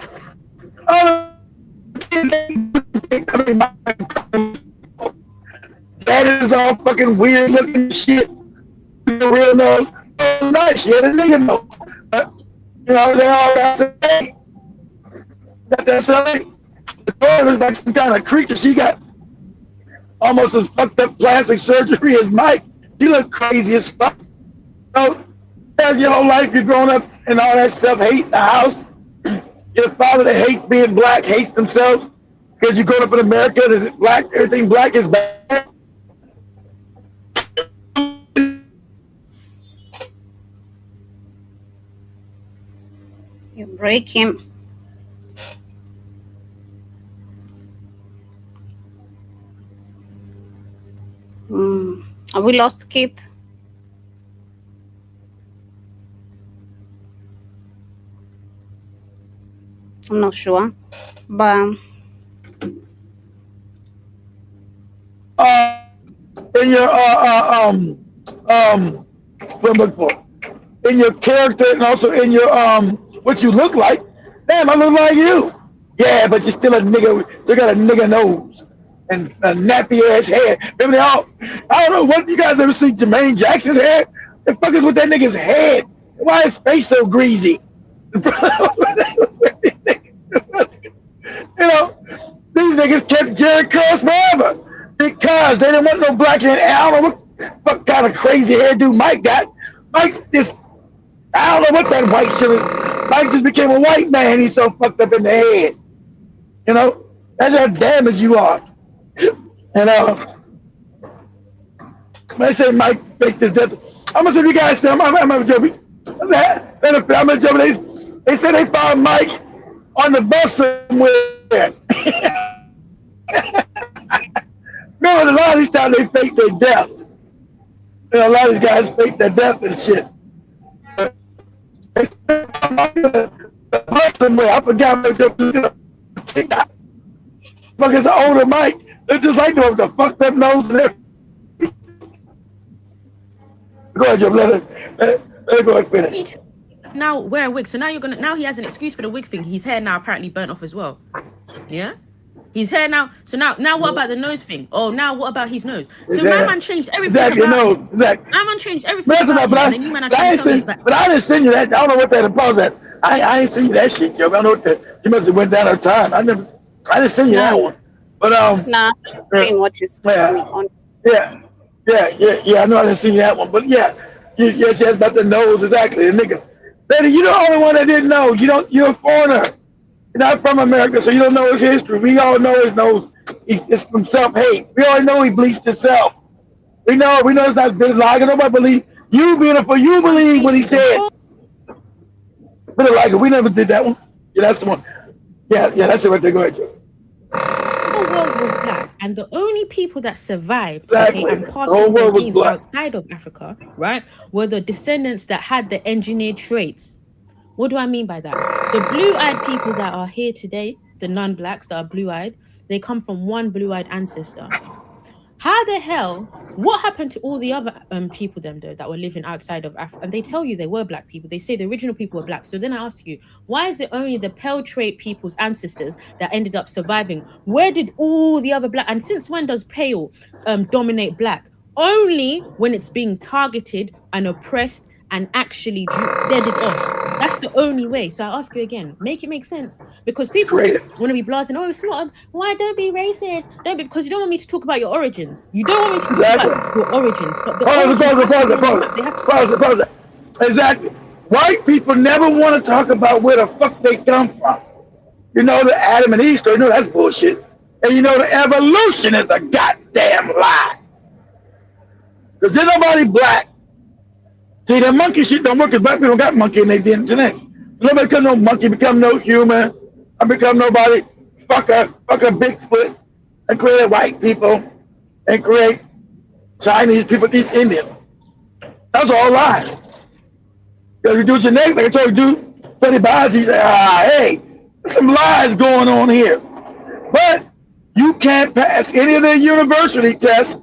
Janet is all fucking weird looking shit. The real nose. Nice. She had a nigga nose. They all got some hate. Got that something. The girl looks like some kind of creature. She got almost as fucked up plastic surgery as Mike. She look crazy as fuck. So, as your whole life you're growing up and all that stuff, hate in the house. Your father that hates being black, hates themselves because you grow up in America that black, everything black is bad. You break him. Have we lost Keith? I'm not sure, but in your what I'm looking for, in your character and also in your what you look like. Damn, I look like you. Yeah, but you're still a nigga. You got a nigga nose and a nappy ass hair. Remember I don't know what you guys ever see Jermaine Jackson's hair. The fuck is with that nigga's head? Why is his face so greasy? These niggas kept Jerry Curls forever because they didn't want no black hair. I don't know what kind of crazy hairdo Mike got. Mike just, I don't know what that white shit is. Mike just became a white man. He's so fucked up in the head. That's how damaged you are. And they say Mike faked his death. I'm gonna say you guys. I'm gonna joke. They said they found Mike on the bus somewhere. Remember, a lot of these times they fake their death. A lot of these guys fake their death and shit. The bus somewhere. I forgot what TikTok. Fuck, it's an older Mike. They're just like them with the fucked up nose and everything. Go ahead, Joe. Let her go and finish. Now wear a wig. So now he has an excuse for the wig thing. His hair now apparently burnt off as well. Yeah? His hair now. So now what about the nose thing? Oh, now what about his nose? So my man changed everything about him. My man changed everything about him. But I didn't send you that. I don't know what that pause at. I ain't send you that shit, Joe. I don't know what that. You must have went down her time. I didn't send you that one. But what you said on. Yeah. I know I didn't see that one, but yeah, yes, about the nose, exactly. The nigga, lady, you're the only one that didn't know. You're a foreigner. You're not from America, so you don't know his history. We all know his nose. It's from self-hate. We already know he bleached himself. We know it's not vitiligo. Nobody believe you. Beautiful, you believe what he said. Vitiligo. We never did that one. Yeah, that's the one. Yeah, that's it right there. Go ahead, Joe. The world was black, and the only people that survived and passed on their genes outside of Africa, right, were the descendants that had the engineered traits. What do I mean by that? The blue-eyed people that are here today, the non-blacks that are blue-eyed, they come from one blue-eyed ancestor. How the hell, what happened to all the other people that were living outside of Africa? And they tell you they were black people. They say the original people were black. So then I ask you, why is it only the pale trait people's ancestors that ended up surviving? Where did all the other black, and since when does pale dominate black? only when it's being targeted and oppressed and actually deaded off. That's the only way. So I ask you again, make it make sense. Because people want to be blasting, oh, it's not, why don't be racist? Don't be, because you don't want me to talk about your origins. You don't want me to talk about your origins. But the Pause it. Exactly. White people never want to talk about where the fuck they come from. You know, the Adam and Eve story, you know that's bullshit. And you know the evolution is a goddamn lie. Because there's nobody black. See, that monkey shit don't work because black people don't got monkey in their genetics. Nobody become no monkey, become no human, I become nobody. Fuck a Bigfoot and create white people and create Chinese people, these Indians. That's all lies. Because you do genetics, like I told you, study biology, you say, hey, there's some lies going on here. But you can't pass any of the university tests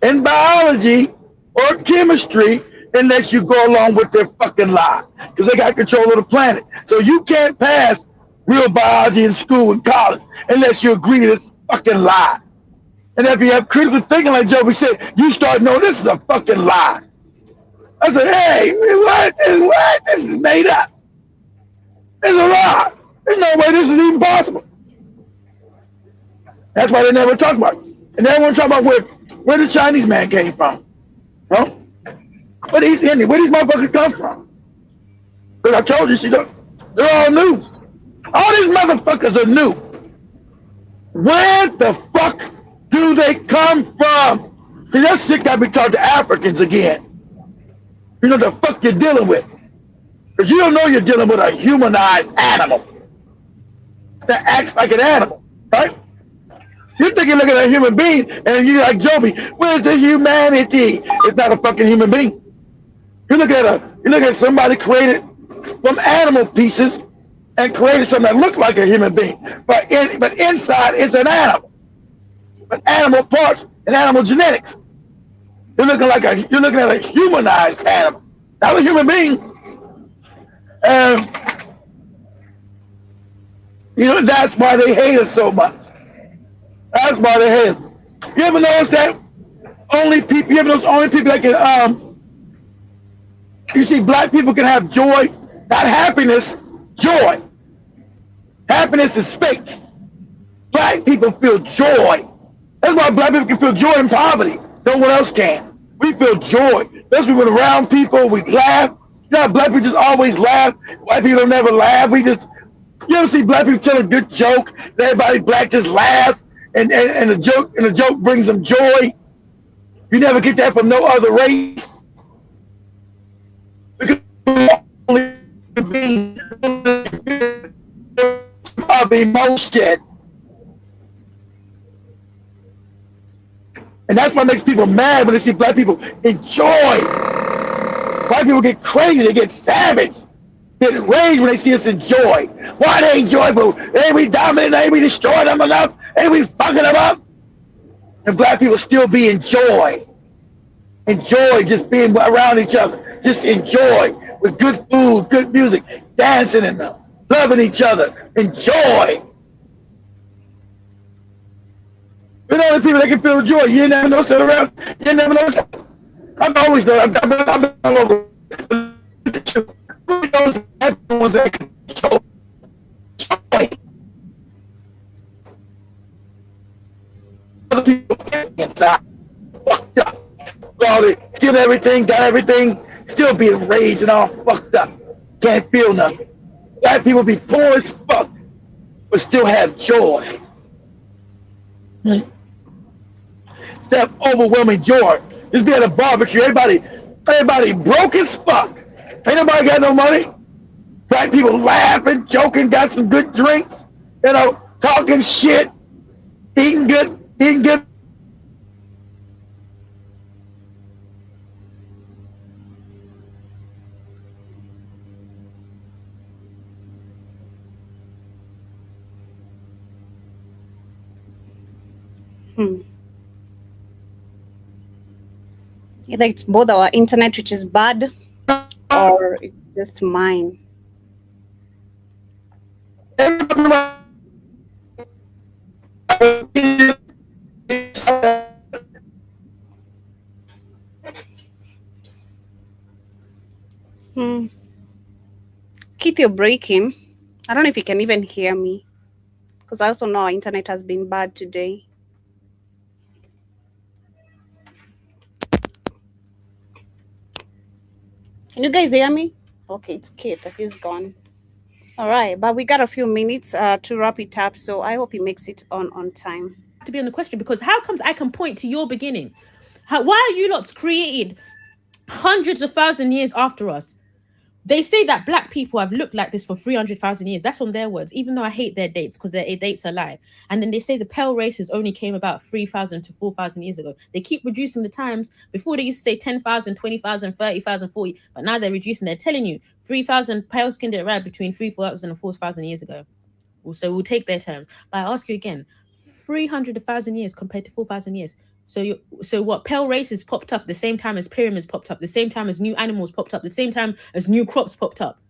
in biology or chemistry unless you go along with their fucking lie. Because they got control of the planet. So you can't pass real biology in school and college unless you agree to this fucking lie. And if you have critical thinking, like Joby said, you start knowing this is a fucking lie. I said, hey, what? This is made up. It's a lie. There's no way this is even possible. That's why they never talk about it. And they don't want to talk about where the Chinese man came from. Huh? Where these Indians, where these motherfuckers come from? Because I told you, they're all new. All these motherfuckers are new. Where the fuck do they come from? See, that shit gotta be taught to Africans again. You know the fuck you're dealing with. Because you don't know you're dealing with a humanized animal that acts like an animal, right? You think you're looking at a human being and you're like, Joby, where's the humanity? It's not a fucking human being. You look at somebody created from animal pieces and created something that looked like a human being, but inside it's an animal. But animal parts and animal genetics. You're looking at a humanized animal, not a human being. You know, that's why they hate us so much. That's why they hate us. You ever notice that only people that can, you see black people can have joy, not happiness, joy. Happiness is fake. Black people feel joy. That's why black people can feel joy in poverty. No one else can. We feel joy. Especially when around people, we laugh. You know, black people just always laugh. White people don't never laugh. You ever see black people tell a good joke, and everybody black just laughs, and the joke brings them joy. You never get that from no other race. Because of emotion. And that's what makes people mad when they see black people enjoy. White people get crazy, they get savage, get enraged when they see us enjoy. Why they enjoyable? Ain't we dominant? Ain't we destroying them enough? Ain't we fucking them up? And black people still be enjoy. Enjoy just being around each other. Just enjoy with good food, good music, dancing in them, loving each other. Enjoy. We're the only people that can feel joy. You never know, sit around. You never know. I've always known. I've been all over. Everyone's that can show joy. Other people inside fucked up. All they steal everything, got everything, still being raised and all fucked up. Can't feel nothing. Black people be poor as fuck, but still have joy. That overwhelming joy. Just be at a barbecue, everybody broke as fuck. Ain't nobody got no money. Black people laughing, joking, got some good drinks, you know, talking shit, eating good. Either it's both our internet, which is bad, or it's just mine. Keith, you're breaking. I don't know if you can even hear me, because I also know our internet has been bad today. Can you guys hear me? Okay, it's Keith. He's gone. All right, but we got a few minutes to wrap it up, so I hope he makes it on time. To be on the question, because how comes I can point to your beginning? Why are you lots created hundreds of thousand years after us? They say that black people have looked like this for 300,000 years. That's on their words, even though I hate their dates because their dates are lie. And then they say the pale races only came about 3,000 to 4,000 years ago. They keep reducing the times. Before they used to say 10,000, 20,000, 30,000, 40, but now they're reducing. They're telling you 3,000 pale skinned arrived between 3,000 and 4,000 years ago. So we'll take their terms. But I ask you again, 300,000 years compared to 4,000 years. So what? Pale races popped up the same time as pyramids popped up, the same time as new animals popped up, the same time as new crops popped up.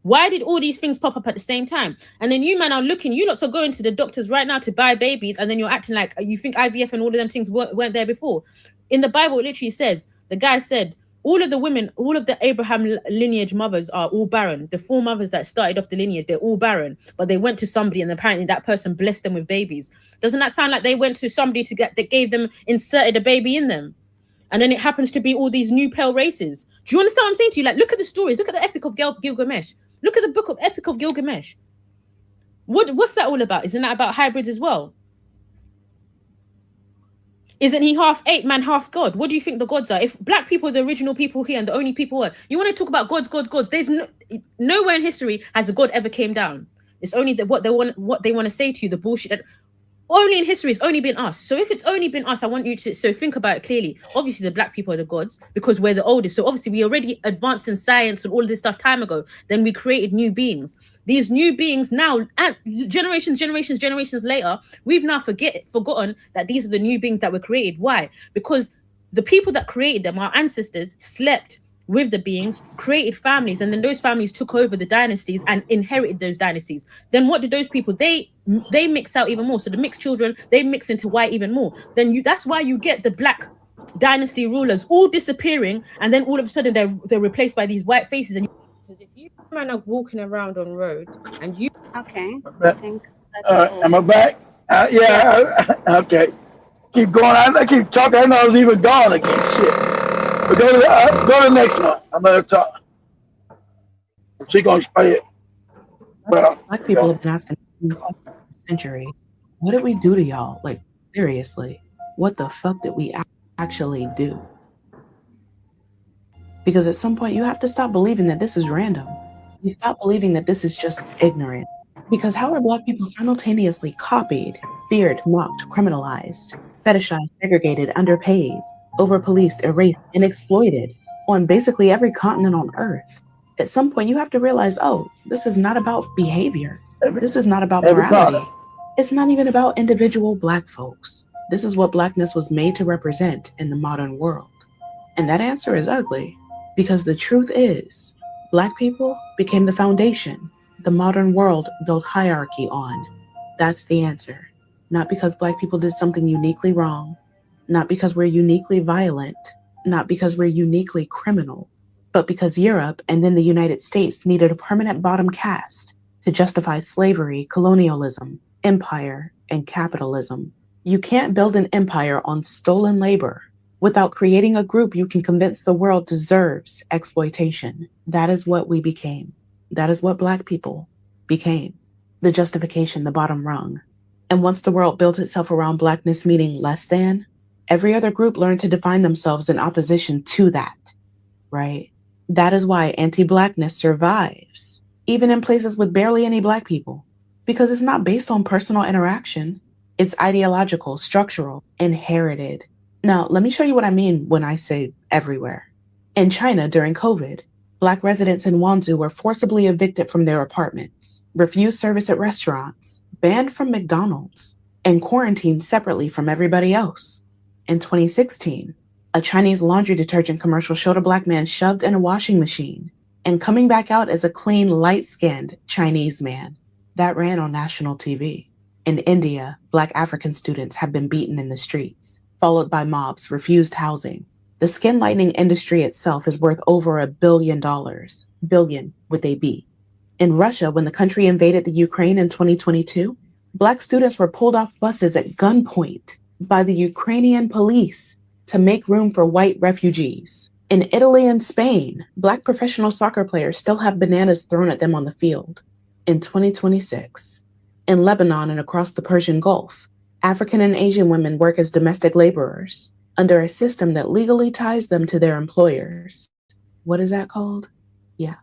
Why did all these things pop up at the same time? And then you man are looking, you lots are going to the doctors right now to buy babies, and then you're acting like you think IVF and all of them things weren't there before. In the Bible, it literally says, the guy said, all of the women, all of the Abraham lineage mothers are all barren. The 4 mothers that started off the lineage, they're all barren. But they went to somebody and apparently that person blessed them with babies. Doesn't that sound like they went to somebody that gave them, inserted a baby in them? And then it happens to be all these new pale races. Do you understand what I'm saying to you? Like, look at the stories. Look at the Epic of Gilgamesh. Look at the book of Epic of Gilgamesh. What's that all about? Isn't that about hybrids as well? Isn't he half ape man, half God? What do you think the gods are? If black people are the original people here and the only people are, you want to talk about gods? There's nowhere in history has a god ever came down. It's only what they want to say to you, the bullshit. Only in history, it's only been us. So if it's only been us, I want you to think about it clearly. Obviously, the black people are the gods because we're the oldest. So obviously, we already advanced in science and all of this stuff time ago. Then we created new beings. These new beings now, and generations later, we've now forgotten that these are the new beings that were created. Why? Because the people that created them, our ancestors, slept with the beings, created families, and then those families took over the dynasties and inherited those dynasties. Then what did those people, they mix out even more. So the mixed children, they mix into white even more. Then that's why you get the black dynasty rulers all disappearing, and then all of a sudden they're replaced by these white faces. And because if you man are walking around on road and you okay, I think am I back? Okay. Keep going. I keep talking. I know I was even gone again. Shit. But go to the next one. I'm gonna talk. She gonna explain it. Well, black people have been asking for a century, what did we do to y'all? Like, seriously, what the fuck did we actually do? Because at some point you have to stop believing that this is random. You stop believing that this is just ignorance. Because how are black people simultaneously copied, feared, mocked, criminalized, fetishized, segregated, underpaid, over-policed, erased, and exploited on basically every continent on Earth? At some point, you have to realize, oh, this is not about behavior. This is not about morality. It's not even about individual black folks. This is what blackness was made to represent in the modern world. And that answer is ugly, because the truth is, black people became the foundation the modern world built hierarchy on. That's the answer. Not because black people did something uniquely wrong, not because we're uniquely violent, not because we're uniquely criminal, but because Europe and then the United States needed a permanent bottom caste to justify slavery, colonialism, empire, and capitalism. You can't build an empire on stolen labor without creating a group you can convince the world deserves exploitation. That is what we became. That is what black people became. The justification, the bottom rung. And once the world built itself around blackness meaning less than, every other group learned to define themselves in opposition to that, right? That is why anti-blackness survives, even in places with barely any black people, because it's not based on personal interaction. It's ideological, structural, inherited. Now, let me show you what I mean when I say everywhere. In China during COVID, Black residents in Wanzhou were forcibly evicted from their apartments, refused service at restaurants, banned from McDonald's, and quarantined separately from everybody else. In 2016, a Chinese laundry detergent commercial showed a Black man shoved in a washing machine and coming back out as a clean, light-skinned Chinese man. That ran on national TV. In India, Black African students have been beaten in the streets, followed by mobs, refused housing. The skin lightening industry itself is worth over $1 billion, billion with a B. In Russia, when the country invaded the Ukraine in 2022, Black students were pulled off buses at gunpoint by the Ukrainian police to make room for white refugees. In Italy and Spain, Black professional soccer players still have bananas thrown at them on the field. In 2026, in Lebanon and across the Persian Gulf, African and Asian women work as domestic laborers under a system that legally ties them to their employers. What is that called? Yeah.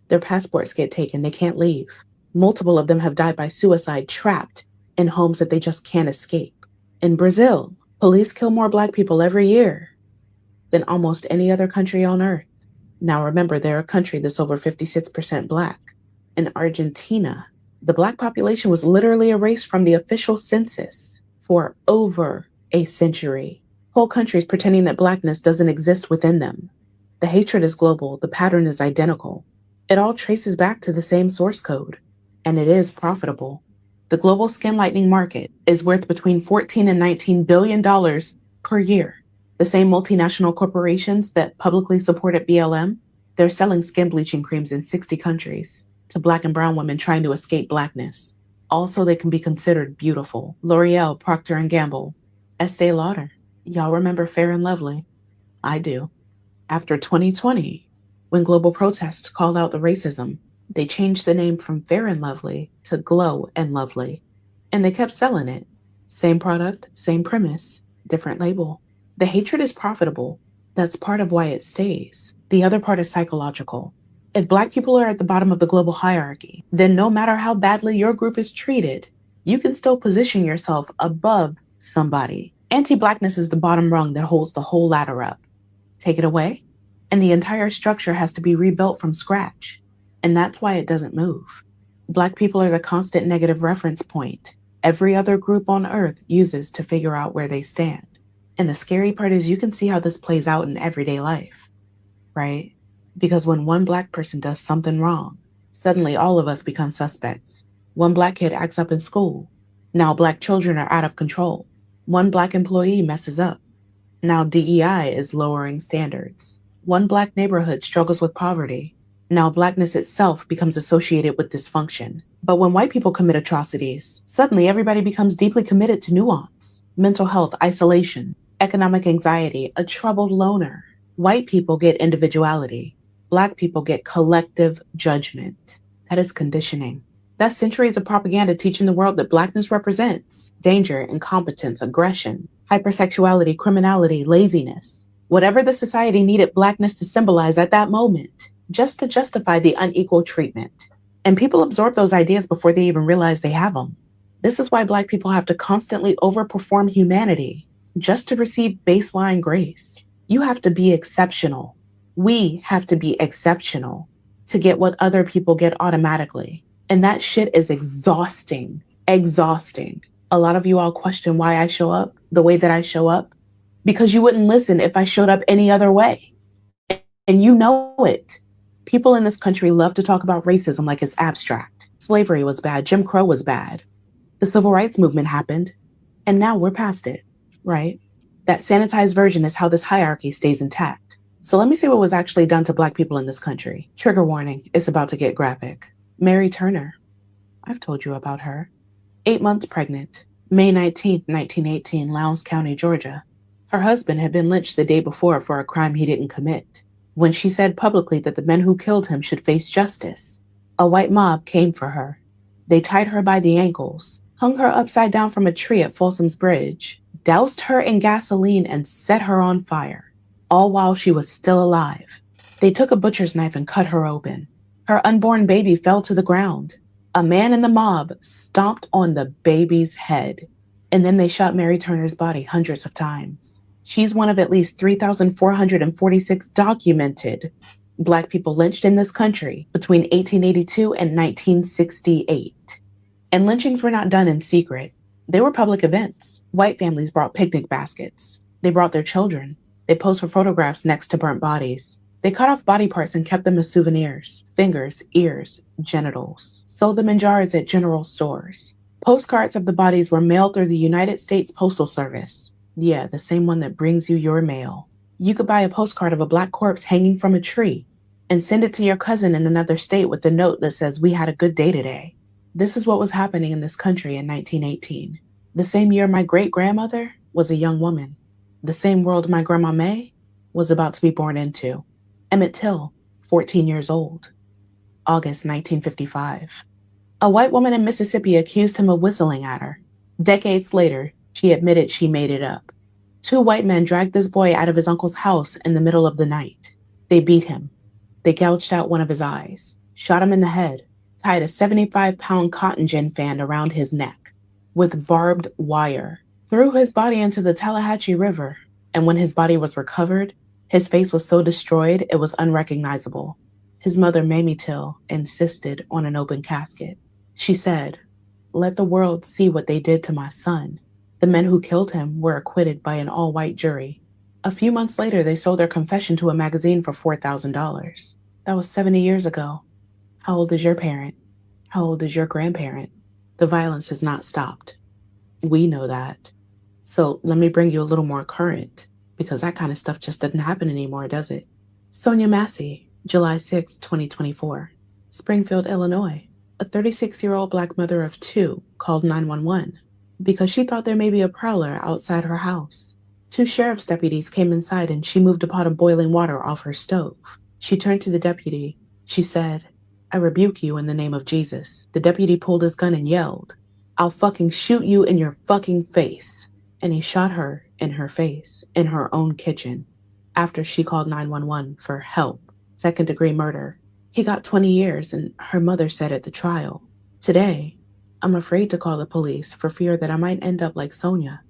Their passports get taken. They can't leave. Multiple of them have died by suicide, trapped in homes that they just can't escape. In Brazil, police kill more Black people every year than almost any other country on earth. Now remember, they're a country that's over 56% Black. In Argentina, the Black population was literally erased from the official census for over a century. Whole countries pretending that Blackness doesn't exist within them. The hatred is global. The pattern is identical. It all traces back to the same source code, and it is profitable. The global skin lightening market is worth between $14 and $19 billion per year. The same multinational corporations that publicly supported BLM, they're selling skin bleaching creams in 60 countries to Black and brown women trying to escape Blackness. Also, they can be considered beautiful. L'Oreal, Procter & Gamble, Estee Lauder. Y'all remember Fair and Lovely? I do. After 2020, when global protests called out the racism, they changed the name from Fair and Lovely to Glow and Lovely. And they kept selling it. Same product, same premise, different label. The hatred is profitable. That's part of why it stays. The other part is psychological. If Black people are at the bottom of the global hierarchy, then no matter how badly your group is treated, you can still position yourself above somebody. Anti-Blackness is the bottom rung that holds the whole ladder up. Take it away, and the entire structure has to be rebuilt from scratch. And that's why it doesn't move. Black people are the constant negative reference point every other group on earth uses to figure out where they stand. And the scary part is you can see how this plays out in everyday life, right? Because when one Black person does something wrong, suddenly all of us become suspects. One Black kid acts up in school. Now Black children are out of control. One Black employee messes up. Now DEI is lowering standards. One Black neighborhood struggles with poverty. Now Blackness itself becomes associated with dysfunction. But when white people commit atrocities, suddenly everybody becomes deeply committed to nuance, mental health, isolation, economic anxiety, a troubled loner. White people get individuality. Black people get collective judgment. That is conditioning. That's centuries of propaganda teaching the world that Blackness represents danger, incompetence, aggression, hypersexuality, criminality, laziness. Whatever the society needed Blackness to symbolize at that moment, just to justify the unequal treatment. And people absorb those ideas before they even realize they have them. This is why Black people have to constantly overperform humanity just to receive baseline grace. You have to be exceptional. We have to be exceptional to get what other people get automatically. And that shit is exhausting. Exhausting. A lot of you all question why I show up the way that I show up, because you wouldn't listen if I showed up any other way. And you know it. People in this country love to talk about racism like it's abstract. Slavery was bad. Jim Crow was bad. The civil rights movement happened. And now we're past it, right? That sanitized version is how this hierarchy stays intact. So let me see what was actually done to Black people in this country. Trigger warning, it's about to get graphic. Mary Turner. I've told you about her. 8 months pregnant. May 19th, 1918, Lowndes County, Georgia. Her husband had been lynched the day before for a crime he didn't commit. When she said publicly that the men who killed him should face justice, a white mob came for her. They tied her by the ankles, hung her upside down from a tree at Folsom's Bridge, doused her in gasoline and set her on fire, all while she was still alive. They took a butcher's knife and cut her open. Her unborn baby fell to the ground. A man in the mob stomped on the baby's head, and then they shot Mary Turner's body hundreds of times. She's one of at least 3,446 documented Black people lynched in this country between 1882 and 1968. And lynchings were not done in secret. They were public events. White families brought picnic baskets. They brought their children. They posed for photographs next to burnt bodies. They cut off body parts and kept them as souvenirs. Fingers, ears, genitals. Sold them in jars at general stores. Postcards of the bodies were mailed through the United States Postal Service. Yeah, the same one that brings you your mail. You could buy a postcard of a Black corpse hanging from a tree and send it to your cousin in another state with a note that says, "We had a good day today." This is what was happening in this country in 1918. The same year my great-grandmother was a young woman. The same world my Grandma May was about to be born into. Emmett Till, 14 years old. August 1955. A white woman in Mississippi accused him of whistling at her. Decades later, she admitted she made it up. 2 white men dragged this boy out of his uncle's house in the middle of the night. They beat him. They gouged out one of his eyes, shot him in the head, tied a 75-pound cotton gin fan around his neck with barbed wire, threw his body into the Tallahatchie River, and when his body was recovered, his face was so destroyed it was unrecognizable. His mother, Mamie Till, insisted on an open casket. She said, "Let the world see what they did to my son." The men who killed him were acquitted by an all-white jury. A few months later, they sold their confession to a magazine for $4,000. That was 70 years ago. How old is your parent? How old is your grandparent? The violence has not stopped. We know that. So let me bring you a little more current, because that kind of stuff just doesn't happen anymore, does it? Sonia Massey, July 6, 2024. Springfield, Illinois. A 36-year-old Black mother of 2 called 911 because she thought there may be a prowler outside her house. 2 sheriff's deputies came inside and she moved a pot of boiling water off her stove. She turned to the deputy. She said, "I rebuke you in the name of Jesus." The deputy pulled his gun and yelled, "I'll fucking shoot you in your fucking face." And he shot her in her face in her own kitchen after she called 911 for help. 2nd-degree murder. He got 20 years, and her mother said at the trial, "Today, I'm afraid to call the police for fear that I might end up like Sonia."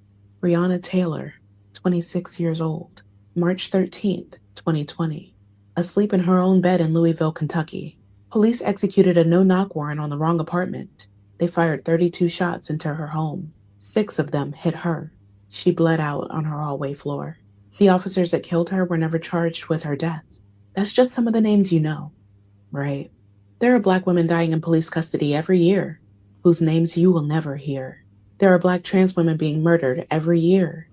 Breonna Taylor, 26 years old. March 13th, 2020. Asleep in her own bed in Louisville, Kentucky. Police executed a no-knock warrant on the wrong apartment. They fired 32 shots into her home. 6 of them hit her. She bled out on her hallway floor. The officers that killed her were never charged with her death. That's just some of the names you know, right? There are Black women dying in police custody every year, whose names you will never hear. There are Black trans women being murdered every year,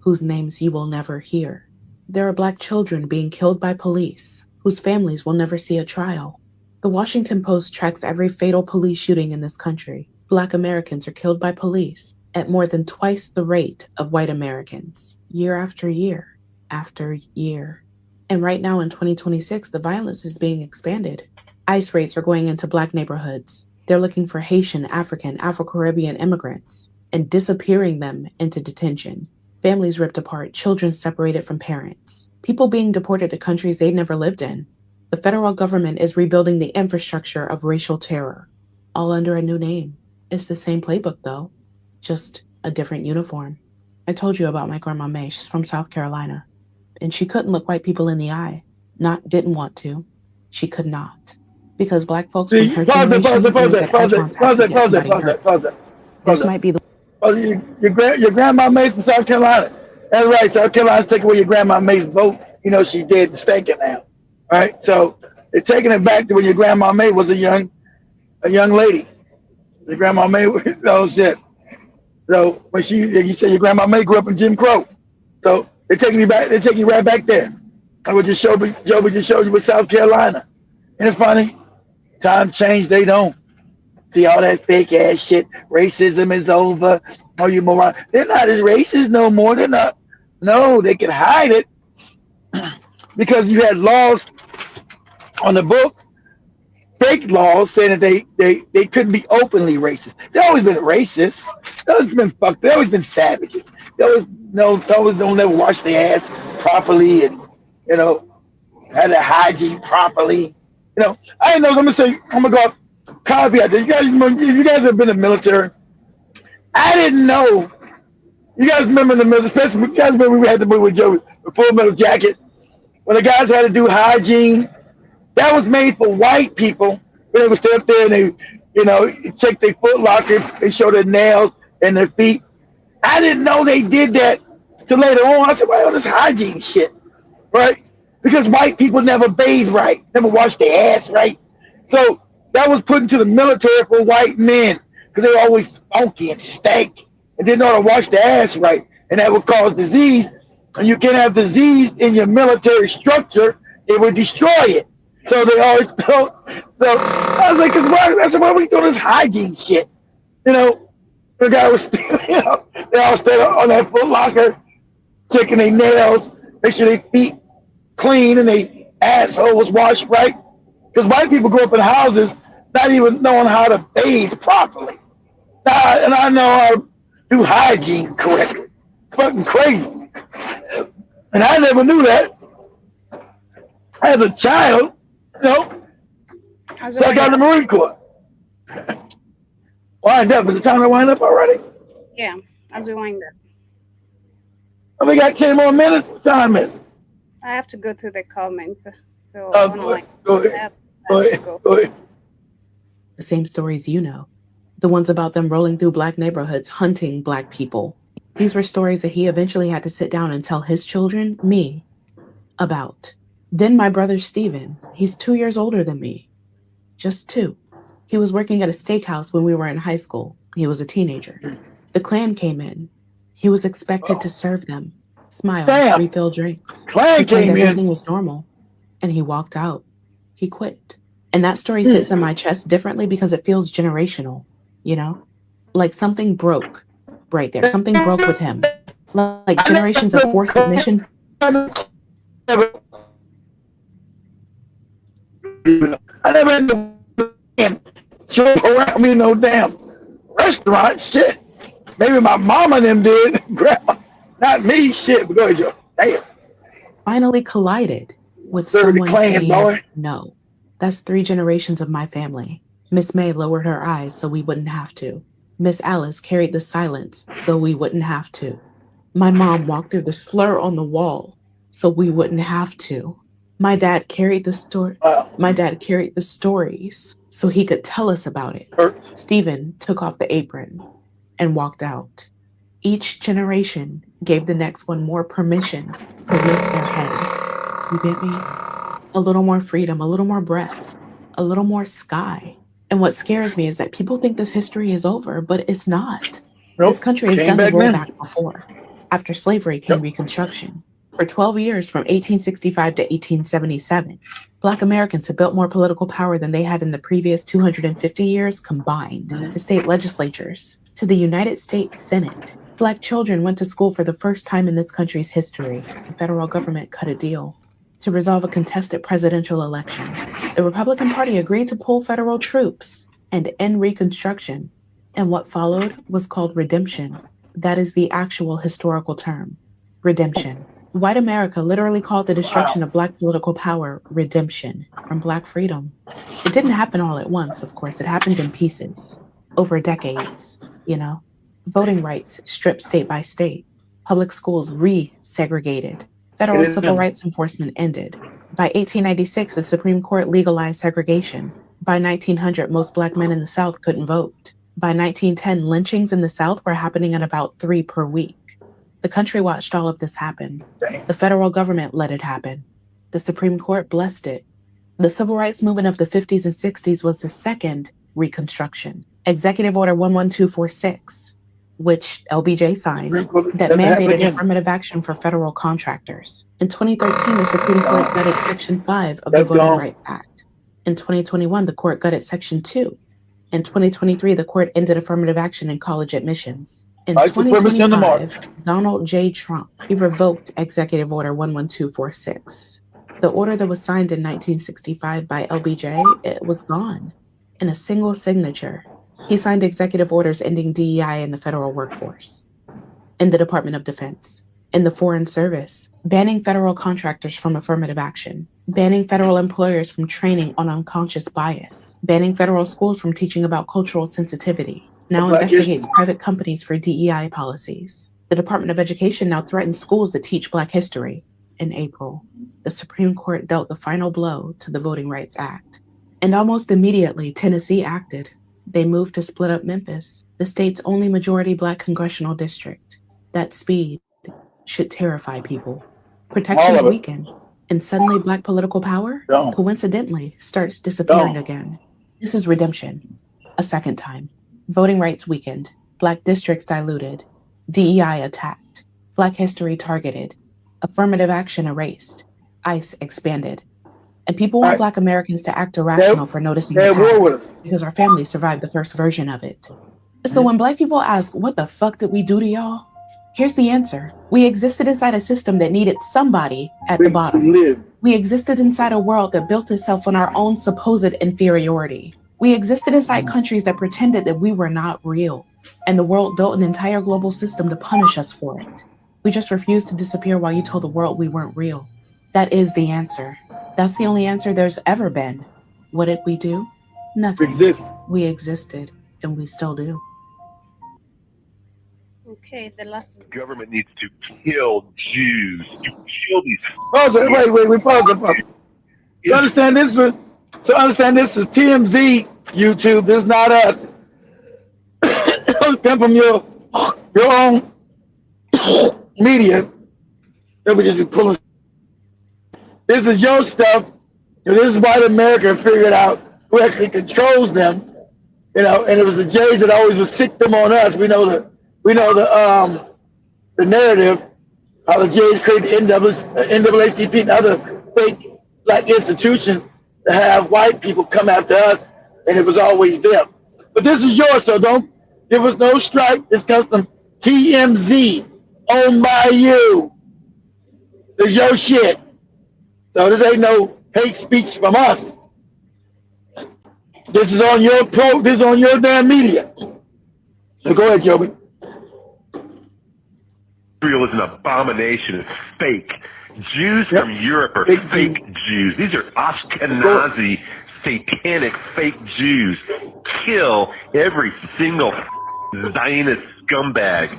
whose names you will never hear. There are Black children being killed by police, whose families will never see a trial. The Washington Post tracks every fatal police shooting in this country. Black Americans are killed by police at more than twice the rate of white Americans, year after year after year. And right now in 2026, the violence is being expanded. ICE raids are going into Black neighborhoods. They're looking for Haitian, African, Afro-Caribbean immigrants and disappearing them into detention. Families ripped apart, children separated from parents, people being deported to countries they never lived in. The federal government is rebuilding the infrastructure of racial terror, all under a new name. It's the same playbook, though, just a different uniform. I told you about my Grandma May. She's from South Carolina, and she couldn't look white people in the eye. Didn't want to. She could not. Because Black folks from her generation Pause it. This might be the your Grandma May's from South Carolina. That's right. South Carolina's taking away your Grandma May's vote. You know she's dead and stinking now. Right? So they're taking it back to when your Grandma May was a young lady. Your Grandma May oh shit. So when you said your Grandma May grew up in Jim Crow. So they're taking you back, they're taking you right back there. I would just show Joby just showed you with South Carolina. Isn't it funny? Time change, they don't. See all that fake ass shit. Racism is over. Oh, you moron. They're not as racist no more. They're not. No, they can hide it because you had laws on the books, fake laws saying that they couldn't be openly racist. They've always been racist. They've always been fucked. They've always been savages. They always don't never wash their ass properly and had their hygiene properly. I didn't know. I'm gonna go caveat this. You guys have been in the military. I didn't know. You guys remember the military, especially you guys remember we had to move with Joe, the Full Metal Jacket, when the guys had to do hygiene. That was made for white people. When they would stay up there and they, check their foot locker and show their nails and their feet. I didn't know they did that till later on. I said, well, this hygiene shit, right? Because white people never bathe right, never wash their ass right. So that was put into the military for white men because they were always funky and stank and didn't know how to wash their ass right. And that would cause disease. And you can't have disease in your military structure. It would destroy it. So they always don't. So I was like, "Cause why? I said, why are we doing this hygiene shit?" You know, the guy was, you know, they all stayed on that Foot Locker, checking their nails, make sure their feet clean and their asshole was washed right. Because white people grow up in houses not even knowing how to bathe properly. And I know how to do hygiene correctly. It's fucking crazy. And I never knew that as a child, you know. So I got in the Marine Corps. Wind up. Is it time to wind up already? Yeah, as we wind up. Oh, we got 10 more minutes. What time is it? I have to go through the comments. So Go ahead. The same stories you know. The ones about them rolling through black neighborhoods, hunting black people. These were stories that he eventually had to sit down and tell his children, me, about. Then my brother Steven, he's 2 years older than me. Just 2. He was working at a steakhouse when we were in high school. He was a teenager. The Klan came in. He was expected to serve them, smile, refill drinks. Pretend everything was normal. And he walked out. He quit. And that story sits in my chest differently because it feels generational, you know? Like something broke right there. Something broke with him. Like generations of forced submission. I never had to show around me no damn restaurant shit. Maybe my mama and them did. Grandma, not me. Shit, because you're damn. Finally collided with someone saying no. That's 3 generations of my family. Miss May lowered her eyes so we wouldn't have to. Miss Alice carried the silence so we wouldn't have to. My mom walked through the slur on the wall so we wouldn't have to. My dad carried the story. My dad carried the stories so he could tell us about it. Stephen took off the apron and walked out. Each generation gave the next one more permission to lift their head. You get me? A little more freedom, a little more breath, a little more sky. And what scares me is that people think this history is over, but it's not. This country has done the rollback before. After slavery came Reconstruction. For 12 years, from 1865 to 1877, Black Americans have built more political power than they had in the previous 250 years combined, to state legislatures, to the United States Senate. Black children went to school for the first time in this country's history. The federal government cut a deal to resolve a contested presidential election. The Republican Party agreed to pull federal troops and end Reconstruction. And what followed was called redemption. That is the actual historical term. Redemption. White America literally called the destruction of Black political power redemption from Black freedom. It didn't happen all at once, of course. It happened in pieces over decades, you know. Voting rights stripped state by state. Public schools re-segregated. Federal civil rights enforcement ended. By 1896, the Supreme Court legalized segregation. By 1900, most Black men in the South couldn't vote. By 1910, lynchings in the South were happening at about 3 per week. The country watched all of this happen. The federal government let it happen. The Supreme Court blessed it. The civil rights movement of the 50s and 60s was the second Reconstruction. Executive Order 11246, which LBJ signed, that mandated affirmative action for federal contractors. In 2013, the Supreme Court gutted Section 5 of the Voting Rights Act. In 2021, the court gutted Section 2. In 2023, the court ended affirmative action in college admissions. In 2025, Donald J. Trump, he revoked Executive Order 11246. The order that was signed in 1965 by LBJ, it was gone in a single signature. He signed executive orders ending DEI in the federal workforce, in the Department of Defense, in the Foreign Service, banning federal contractors from affirmative action, banning federal employers from training on unconscious bias, banning federal schools from teaching about cultural sensitivity, now investigates private companies for DEI policies. The Department of Education now threatens schools that teach Black history. In April, the Supreme Court dealt the final blow to the Voting Rights Act. And almost immediately, Tennessee acted. They moved to split up Memphis, the state's only majority Black congressional district. That speed should terrify people. Protections weaken, and suddenly Black political power, coincidentally, starts disappearing again. This is redemption, a second time. Voting rights weakened, Black districts diluted, DEI attacked, Black history targeted, affirmative action erased, ICE expanded. And people want Black Americans to act irrational for noticing the pattern because our families survived the first version of it. So when Black people ask, what the fuck did we do to y'all? Here's the answer. We existed inside a system that needed somebody at the bottom. We existed inside a world that built itself on our own supposed inferiority. We existed inside countries that pretended that we were not real. And the world built an entire global system to punish us for it. We just refused to disappear while you told the world we weren't real. That is the answer. That's the only answer there's ever been. What did we do? Nothing. We existed, and we still do. Okay, the last. The government needs to kill Jews. You kill these. Pause it. Wait. Pause it. You understand this? So understand this is TMZ YouTube. This is not us. Come from your own media. That would just be pulling. This is your stuff. And this is white America figured out who actually controls them. You know, and it was the Jays that always would sick them on us. We know the narrative, how the Jays created NAACP and other fake Black institutions to have white people come after us, and it was always them. But this is yours, so don't give us no strike. This comes from TMZ, owned by you. It's your shit. So this ain't no hate speech from us. This is on your this is on your damn media. So go ahead, Joby. Israel is an abomination. It's fake. Jews from Europe are fake Jews. These are Ashkenazi, satanic fake Jews. Kill every single Zionist scumbag.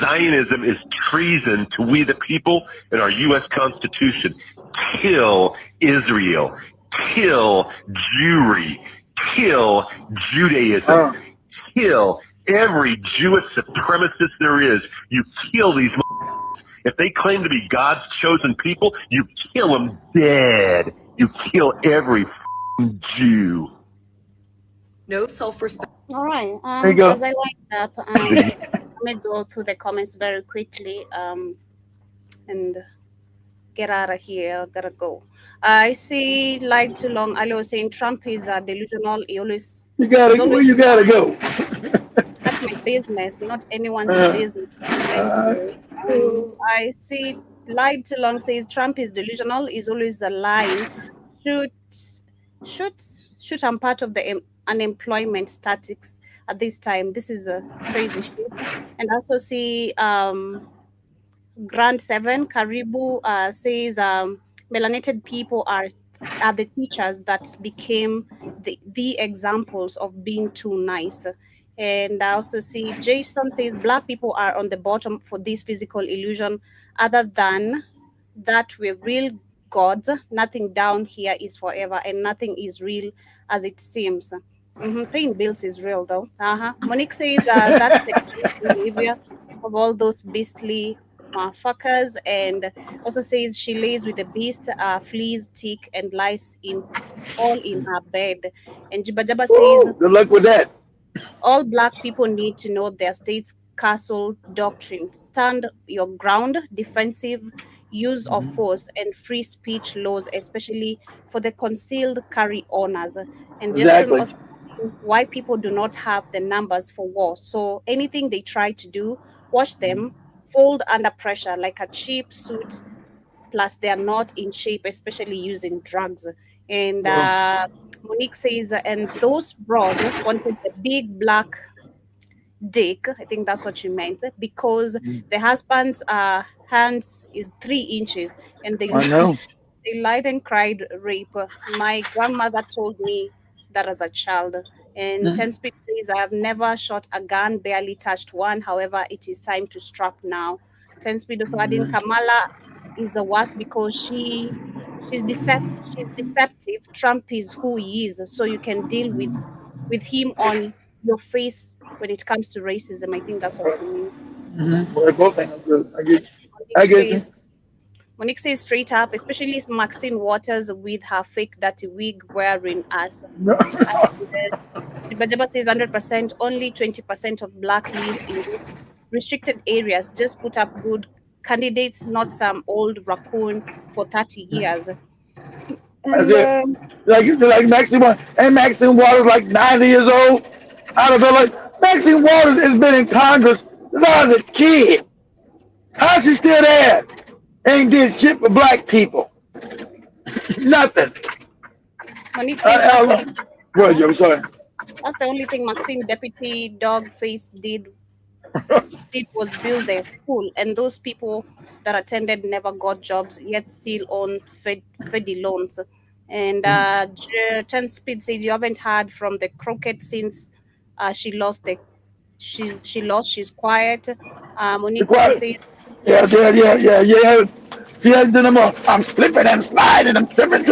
Zionism is treason to we the people and our U.S. Constitution. Kill Israel. Kill Jewry. Kill Judaism. Kill every Jewish supremacist there is. You kill these. If they claim to be God's chosen people, you kill them dead. You kill every Jew. No self-respect. All right. There you go. As I wind up, let me go through the comments very quickly and get out of here. Gotta go. I see Light Too Long. Ali was saying Trump is delusional. He always. You gotta go. That's my business, not anyone's business. I see Light Too Long says Trump is delusional. He's always lying. Shoot. I'm part of the unemployment statistics at this time. This is a crazy shit. And also see Grand 7 Karibu says melanated people are the teachers that became the examples of being too nice. And I also see Jason says Black people are on the bottom for this physical illusion. Other than that, we're real gods. Nothing down here is forever, and nothing is real as it seems. Paying bills is real, though. Monique says that's the behavior of all those beastly motherfuckers, and also says she lays with the beast, fleas, tick, and lice all in her bed. And Jibba says, good luck with that. All Black people need to know their state's castle doctrine. Stand your ground, defensive use of force, and free speech laws, especially for the concealed carry owners. And Exactly. just why people do not have the numbers for war. So anything they try to do, watch them fold under pressure like a cheap suit. Plus, they are not in shape, especially using drugs. And Monique says, and those broads wanted the big Black dick. I think that's what you meant, because the husband's hands is 3 inches, and they lied and cried rape. My grandmother told me that as a child. And Ten Speed says, I have never shot a gun, barely touched one. However, it is time to strap now. Ten Speed also adding Kamala is the worst because she's deceptive. Trump is who he is, so you can deal with him on your face when it comes to racism. I think that's what he means. Well, both things are good. I get Monique says straight up, especially Maxine Waters with her fake dirty wig wearing us. Jibba says 100%, only 20% of Black lives in these restricted areas. Just put up good candidates, not some old raccoon for 30 years. That's it. Like Maxine, and Maxine Waters like 90 years old. Out of LA. Maxine Waters has been in Congress since I was a kid. How's she still there? Ain't did shit for black people. Nothing. Monique says Go ahead, I'm sorry. that's the only thing Maxine Deputy Dogface did was build their school, and those people that attended never got jobs, yet still own Fedi loans. And 10 Speed said you haven't heard from the Crockett since she lost. She's quiet. Monique says, Yeah. She hasn't done no more. I'm slipping and sliding. I'm tripping.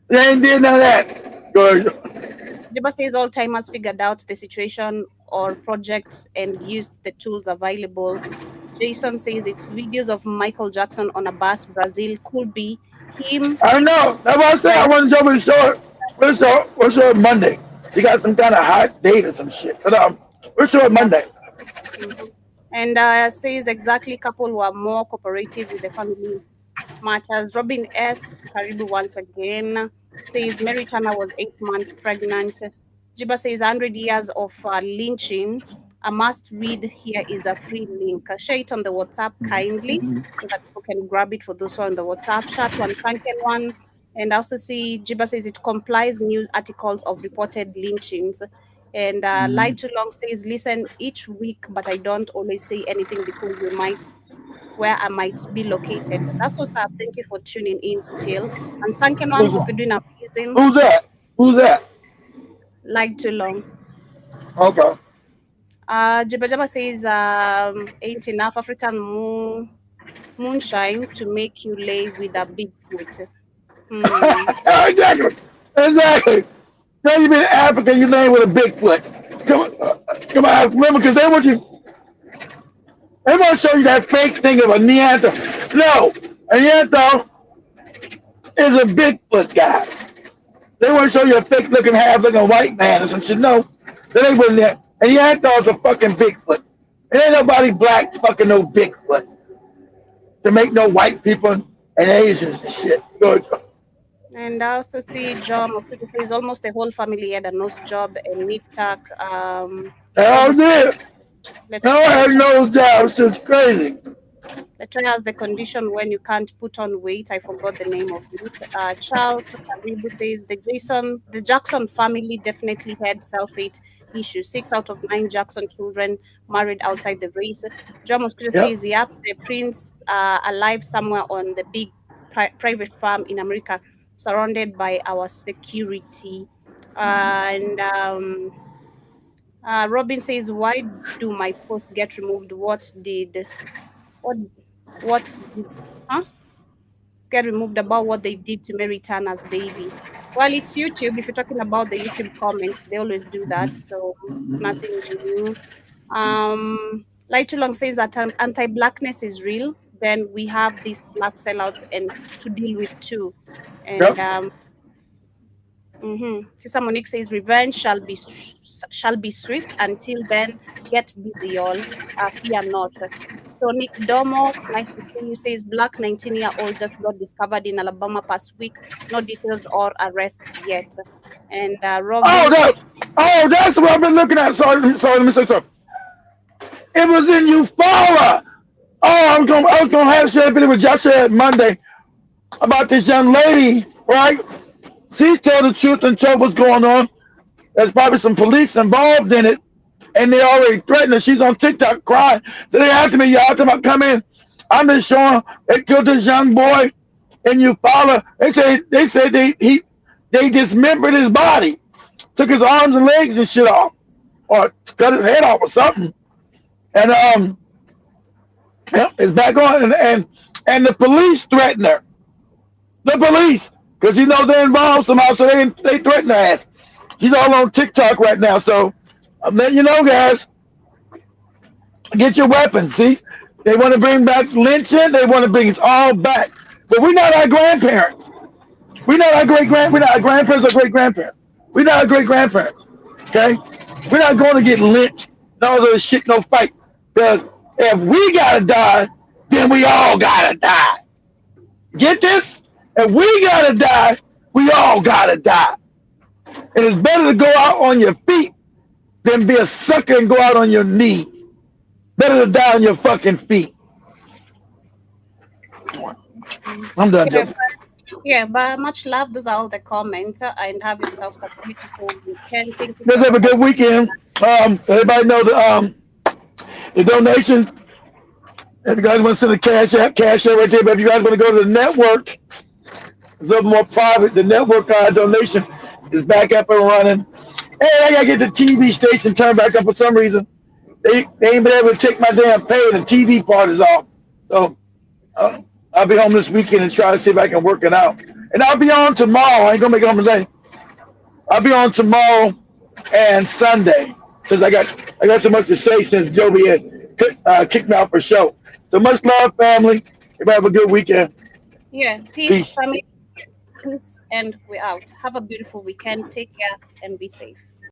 They ain't did none of that. Go ahead. Jiba says all timers figured out the situation or projects and used the tools available. Jason says it's videos of Michael Jackson on a bus. Brazil could be him. I know. That's what I said. I want to jump in the show. We'll show it Monday. She got some kind of hot date or some shit. But we'll show it Monday. And says exactly couple were more cooperative with the family matters. Robin S. Karibu once again says Mary Turner was 8 months pregnant. Jiba says 100 years of lynching. A must read here is a free link. Share it on the WhatsApp kindly so that people can grab it for those who are on the WhatsApp chat. One sunken one. And also see Jiba says it complies news articles of reported lynchings. And Lie Too Long says listen each week, but I don't always say anything because where I might be located. That's what's up. Thank you for tuning in still. And Sunken One, hope you're doing amazing. Who's that? Lie Too Long. Okay. Jabba says ain't enough African moonshine to make you lay with a big foot. Exactly. Now you been in Africa, you lay with a Bigfoot. Come on, remember, because they want to show you that fake thing of a Neanderthal. No, a Neanderthal is a Bigfoot guy. They want to show you a fake looking, half looking white man or some shit. No, that ain't what that. A Neanderthal is a fucking Bigfoot. There ain't nobody black fucking no Bigfoot to make no white people and Asians and shit. Good. And I also see John Mosquito says almost the whole family had a nose job and nip tuck. Hell yeah. No one has nose jobs. It's crazy. Latoya has the condition when you can't put on weight. I forgot the name of it. Charles Karibu says the Jackson family definitely had self-hate issues. 6 out of 9 Jackson children married outside the race. John Mosquito says, yep, the prince alive somewhere on the big private farm in America, surrounded by our security. Robin says, why do my posts get removed? What did get removed about what they did to Mary Turner's baby? Well, it's YouTube. If you're talking about the YouTube comments, they always do that, so it's nothing new. Lie Too Long says that anti-blackness is real. Then we have these black sellouts and to deal with too. And Sister Monique says revenge shall be swift. Until then, get busy, y'all. Fear not. Sonic Domo, nice to see you. Says black 19-year-old just got discovered in Alabama past week. No details or arrests yet. And Robin. That's what I've been looking at. Sorry, let me say something. It was in Eufaula. I was gonna have said it with Josh said Monday about this young lady, right? She's told the truth and told what's going on. There's probably some police involved in it, and they already threatened her. She's on TikTok crying. So they after me, y'all talking about come in. I'm just showing they killed this young boy in Eufaula. They said they dismembered his body, took his arms and legs and shit off, or cut his head off or something. And it's back on, and the police threatened her. The police, because they're involved somehow, so they threatened her ass. She's all on TikTok right now, so I'm letting you know, guys. Get your weapons. See, they want to bring back lynching. They want to bring us all back, but we're not our grandparents. We're not our We're not our grandparents or great grandparents. We're not our great grandparents. Okay, we're not going to get lynched. No other shit, no fight. Because if we gotta die, then we all gotta die. Get this? If we gotta die, we all gotta die. And it's better to go out on your feet than be a sucker and go out on your knees. Better to die on your fucking feet. I'm done, Joe. Yeah, but much love. Those are all the comments. And have yourself some beautiful weekend. Thank you. Let's have a good weekend. Everybody know the donation. If you guys want to send a cash app right there. But if you guys want to go to the network, it's a little more private. The network donation is back up and running. And I gotta get the TV station turned back up for some reason. They ain't been able to take my damn pay. The TV part is off. So I'll be home this weekend and try to see if I can work it out. And I'll be on tomorrow. I ain't gonna make it home today. I'll be on tomorrow and Sunday because I got so much to say since Joby had kicked me out for show. So much love, family. Everybody have a good weekend. Yeah, peace, family. Peace, and we're out. Have a beautiful weekend. Take care and be safe.